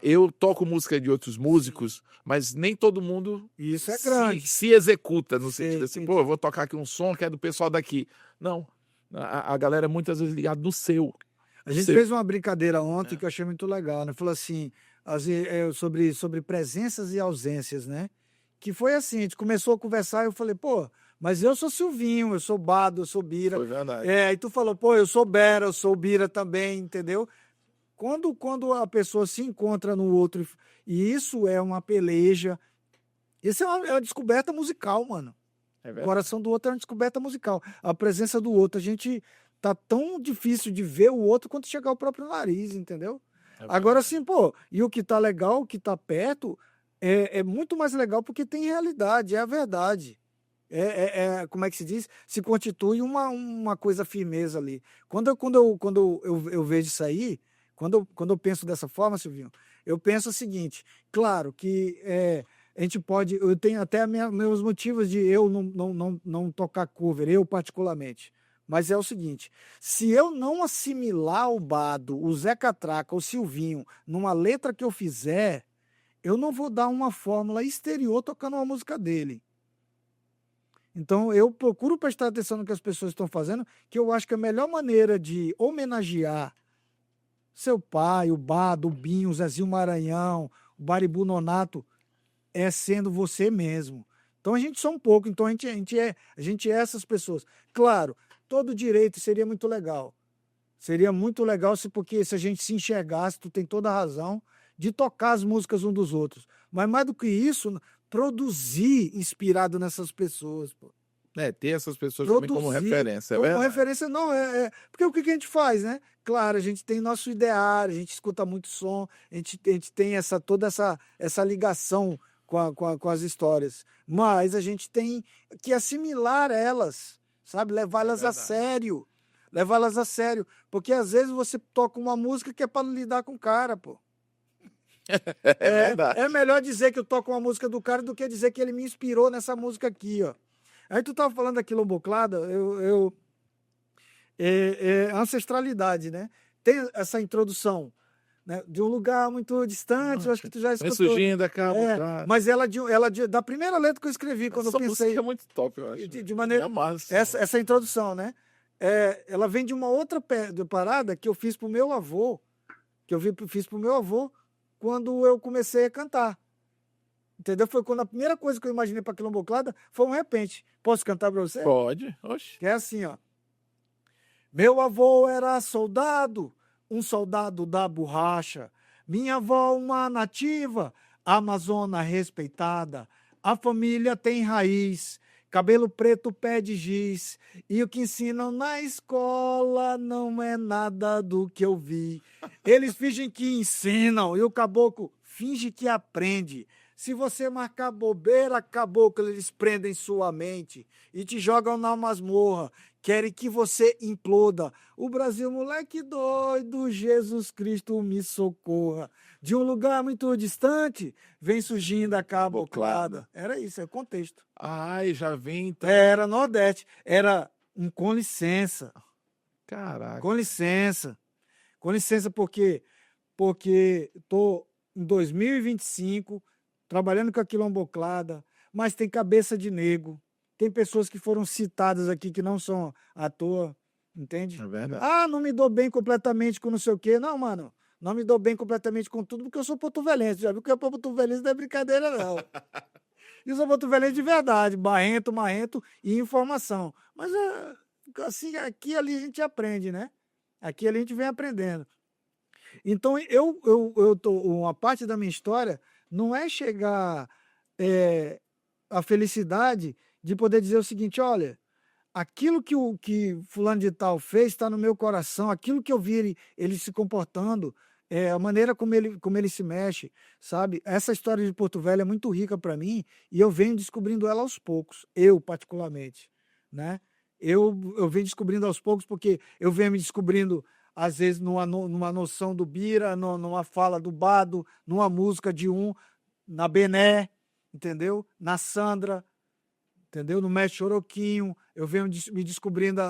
Eu toco música de outros músicos, mas nem todo mundo Isso é grande. se executa no Sei, sentido assim, entendi. pô, eu vou tocar aqui um som que é do pessoal daqui. Não, a galera é muitas vezes ligada no seu. A gente Seu. fez uma brincadeira ontem que eu achei muito legal, né? Falou assim, sobre presenças e ausências, né? Que foi assim, a gente começou a conversar e eu falei, pô, mas eu sou Silvinho, eu sou Bado, eu sou Bira. Foi verdade. Aí tu falou, pô, eu sou Bera, eu sou Bira também, entendeu? Quando a pessoa se encontra no outro, e isso é uma peleja, isso é uma descoberta musical, mano. É O verdade. coração do outro é uma descoberta musical. A presença do outro, a gente tá tão difícil de ver o outro quanto chegar ao próprio nariz, entendeu? Agora sim, pô, e o que tá legal, o que tá perto, é muito mais legal porque tem realidade, é a verdade. Como é que se diz? Se constitui uma coisa firmeza ali. Quando eu vejo isso aí, quando eu penso dessa forma, Silvinho, eu penso o seguinte, claro que a gente pode, eu tenho até meus motivos de eu não tocar cover, eu particularmente. Mas é o seguinte, se eu não assimilar o Bado, o Zé Catraca, o Silvinho, numa letra que eu fizer, eu não vou dar uma fórmula exterior tocando uma música dele. Então eu procuro prestar atenção no que as pessoas estão fazendo, que eu acho que a melhor maneira de homenagear seu pai, o Bado, o Binho, o Zezinho Maranhão, o Baribu Nonato, é sendo você mesmo. Então a gente só um pouco, então a gente é essas pessoas. Claro, todo direito seria muito legal. Seria muito legal porque se a gente se enxergasse, tu tem toda a razão, de tocar as músicas um dos outros. Mas mais do que isso, produzir inspirado nessas pessoas, pô. Ter essas pessoas também como referência. Como referência, não, porque o que a gente faz, né? Claro, a gente tem nosso ideário, a gente escuta muito som, a gente tem toda essa ligação com as histórias, mas a gente tem que assimilar elas, sabe? Levá-las a sério. Levá-las a sério. Porque às vezes você toca uma música que é para não lidar com o cara, pô. Verdade. É melhor dizer que eu toco uma música do cara do que dizer que ele me inspirou nessa música aqui, ó. Aí tu tava falando da Quilomboclada, ancestralidade, né? Tem essa introdução, né? De um lugar muito distante, eu acho que tu já escutou. Surgindo, mas da primeira letra que eu escrevi, quando eu pensei... música é muito top, eu acho. De maneira... Essa introdução, né? Ela vem de uma outra parada que eu fiz pro meu avô, quando eu comecei a cantar. Entendeu? Foi quando a primeira coisa que eu imaginei para Quilomboclada foi um repente. Posso cantar para você? Pode, oxe. Que é assim, ó. Meu avô era soldado, um soldado da borracha. Minha avó, uma nativa, amazona respeitada. A família tem raiz, cabelo preto, pé de giz. E o que ensinam na escola não é nada do que eu vi. Eles fingem que ensinam e o caboclo finge que aprende. Se você marcar bobeira, caboclo, eles prendem sua mente e te jogam na masmorra. Querem que você imploda. O Brasil, moleque doido, Jesus Cristo me socorra. De um lugar muito distante, vem surgindo a caboclada. Era isso, é o contexto. Ai, já vem então. Era Nordeste. Era um com licença. Caraca. Com licença. Com licença, porque estou em 2025... trabalhando com a Quilomboclada, mas tem cabeça de nego. Tem pessoas que foram citadas aqui que não são à toa, entende? É verdade. Ah, não me dou bem completamente com não sei o quê. Não, mano, não me dou bem completamente com tudo porque eu sou porto-velhense. Já viu que é porto-velhense não é brincadeira, não. Eu sou porto-velhense de verdade, marrento e informação. Mas assim, aqui e ali a gente aprende, né? Aqui e ali a gente vem aprendendo. Então, uma parte da minha história não é chegar à felicidade de poder dizer o seguinte, olha, aquilo que fulano de tal fez está no meu coração, aquilo que eu vi ele se comportando, a maneira como ele se mexe, sabe? Essa história de Porto Velho é muito rica para mim e eu venho descobrindo ela aos poucos, eu particularmente, né? Eu venho descobrindo aos poucos porque eu venho me descobrindo às vezes numa noção do Bira, numa fala do Bado, numa música de na Bené, entendeu? Na Sandra, entendeu? No Mestre Choroquinho, eu venho me descobrindo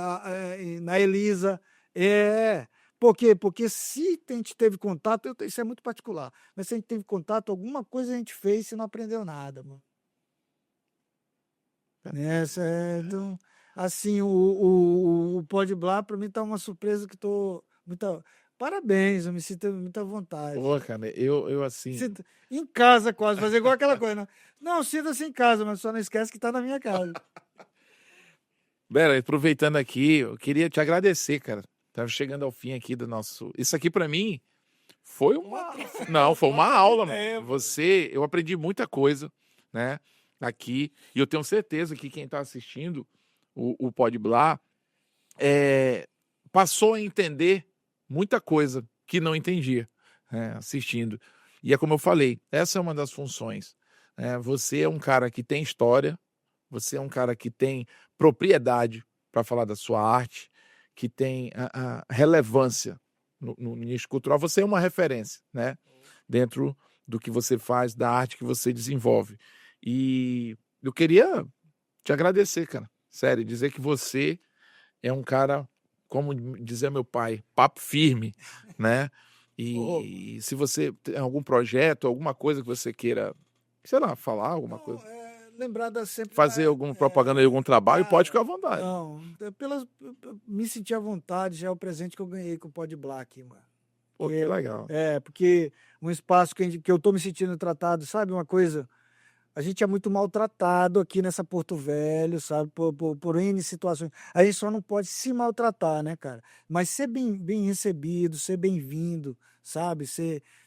na Elisa, É. Por quê? Porque se a gente teve contato, isso é muito particular, mas se a gente teve contato, alguma coisa a gente fez e não aprendeu nada, mano. Nessa, então, assim, o Pode Blá, para mim, tá uma surpresa que tô. Muita, parabéns, eu me sinto muita vontade. Pô, cara, eu assim. Sinto, em casa quase, fazer igual aquela coisa, né? Não, sinta-se em casa, mas só não esquece que tá na minha casa. Bera, aproveitando aqui, eu queria te agradecer, cara. Tava chegando ao fim aqui do nosso. Isso aqui pra mim foi uma. Não, foi uma aula, mano. Eu aprendi muita coisa, né? Aqui. E eu tenho certeza que quem tá assistindo o Pode Blá passou a entender muita coisa que não entendia, né, assistindo. E é como eu falei, essa é uma das funções. Você é um cara que tem história, você é um cara que tem propriedade para falar da sua arte, que tem a relevância no nicho cultural. Você é uma referência, né? Dentro do que você faz, da arte que você desenvolve. E eu queria te agradecer, cara. Sério, dizer que você é um cara, como dizia meu pai, papo firme, né? E se você tem algum projeto, alguma coisa que você queira, sei lá, falar alguma coisa, Lembrada sempre fazer alguma propaganda de algum trabalho, pode ficar à cara, vontade. não, me sentir à vontade já é o presente que eu ganhei com o Pod Black, mano. Pô, que legal. Porque um espaço que eu tô me sentindo tratado, sabe? Uma coisa, a gente é muito maltratado aqui nessa Porto Velho, sabe? Por N situações. A gente só não pode se maltratar, né, cara? Mas ser bem recebido, ser bem-vindo, sabe?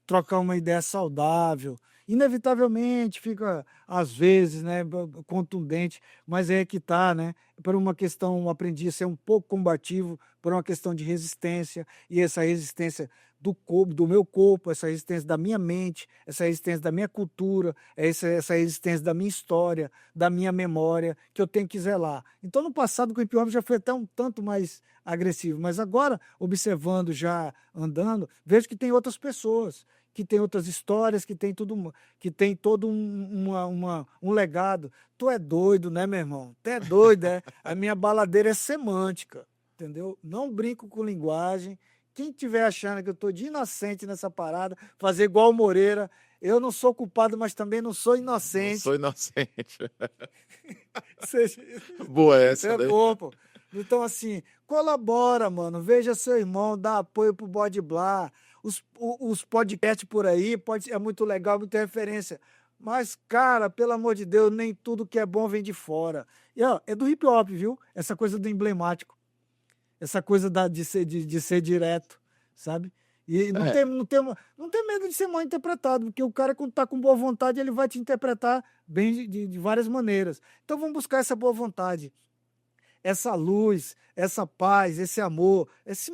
Trocar uma ideia saudável. Inevitavelmente fica, às vezes, né, contundente, mas é que tá, né? Por uma questão, eu aprendi a ser um pouco combativo, por uma questão de resistência, e essa resistência do corpo, do meu corpo, essa resistência da minha mente, essa resistência da minha cultura, essa resistência da minha história, da minha memória, que eu tenho que zelar. Então, no passado, com o hip hop já foi até um tanto mais agressivo, mas agora, observando, já andando, vejo que tem outras pessoas, que tem outras histórias, que tem todo um legado. Tu é doido, né, meu irmão? Tu é doido, é? A minha baladeira é semântica, entendeu? Não brinco com linguagem. Quem estiver achando que eu estou de inocente nessa parada, fazer igual o Moreira, eu não sou culpado, mas também não sou Não inocente. sou inocente. Seja, Boa essa, é né? bom, pô. Então, assim, colabora, mano. Veja seu irmão, dá apoio pro Bode Blá. Os podcasts por aí é muito legal, muita referência. Mas, cara, pelo amor de Deus, nem tudo que é bom vem de fora. E, ó, é do hip hop, viu? Essa coisa do emblemático. Essa coisa de ser direto, sabe? E É, não tem medo de ser mal interpretado, porque o cara, quando tá com boa vontade, ele vai te interpretar bem de várias maneiras. Então vamos buscar essa boa vontade, essa luz, essa paz, esse amor, esse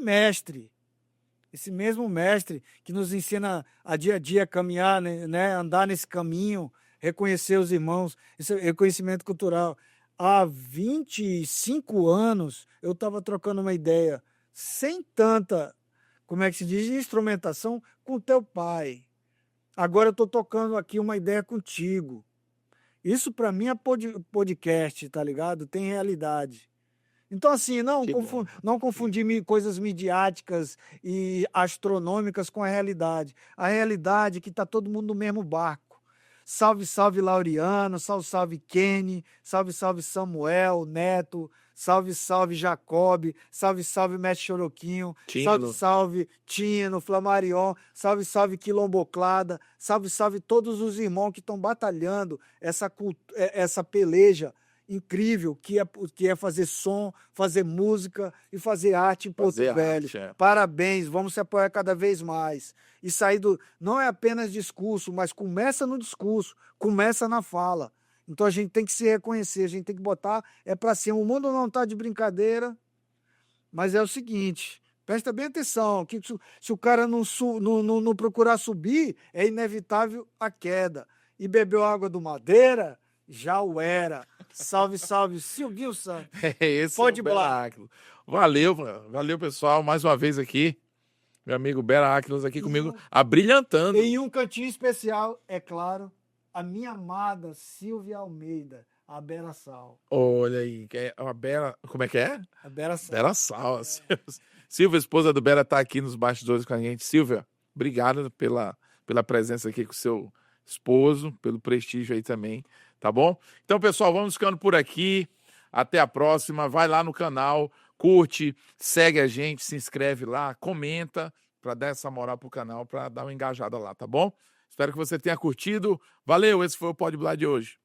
mesmo mestre que nos ensina a dia a caminhar, né, andar nesse caminho, reconhecer os irmãos, esse reconhecimento cultural. Há 25 anos eu estava trocando uma ideia, sem tanta, como é que se diz, instrumentação, com teu pai. Agora eu estou tocando aqui uma ideia contigo. Isso para mim é podcast, tá ligado? Tem realidade. Então, assim, que bom. não confundir coisas midiáticas e astronômicas com a realidade. A realidade é que está todo mundo no mesmo barco. Salve, salve Laureano, salve, salve Kenny, salve, salve Samuel, Neto, salve, salve Jacob, salve, salve Mestre Choroquinho, salve, Tino, salve Tino, Flamarion, salve, salve Quilomboclada, salve, salve todos os irmãos que estão batalhando essa peleja incrível que é fazer som, fazer música e fazer arte em Porto fazer Velho. arte. Parabéns, vamos se apoiar cada vez mais. E sair do. Não é apenas discurso, mas começa no discurso, começa na fala. Então a gente tem que se reconhecer, a gente tem que botar para cima. O mundo não está de brincadeira, mas é o seguinte. Presta bem atenção, que se o cara não procurar subir, é inevitável a queda. E bebeu água do Madeira, já o era. Salve, salve, Silvio Santos. Esse Pode é o Blá. Bera Aquilo. Valeu, pessoal, mais uma vez aqui. Meu amigo Bera Aquilos aqui comigo, abrilhantando. Em um cantinho especial, é claro, a minha amada Silvia Almeida, a Bela Sal. Olha aí, a Bera, como é que é? A Bela Sal. Bera Sal. Silvia, esposa do Bera, está aqui nos bastidores com a gente. Silvia, obrigado pela presença aqui com o seu esposo, pelo prestígio aí também, tá bom? Então, pessoal, vamos ficando por aqui. Até a próxima. Vai lá no canal, curte, segue a gente, se inscreve lá, comenta para dar essa moral pro canal, para dar uma engajada lá, tá bom? Espero que você tenha curtido. Valeu, esse foi o Pode Blá de hoje.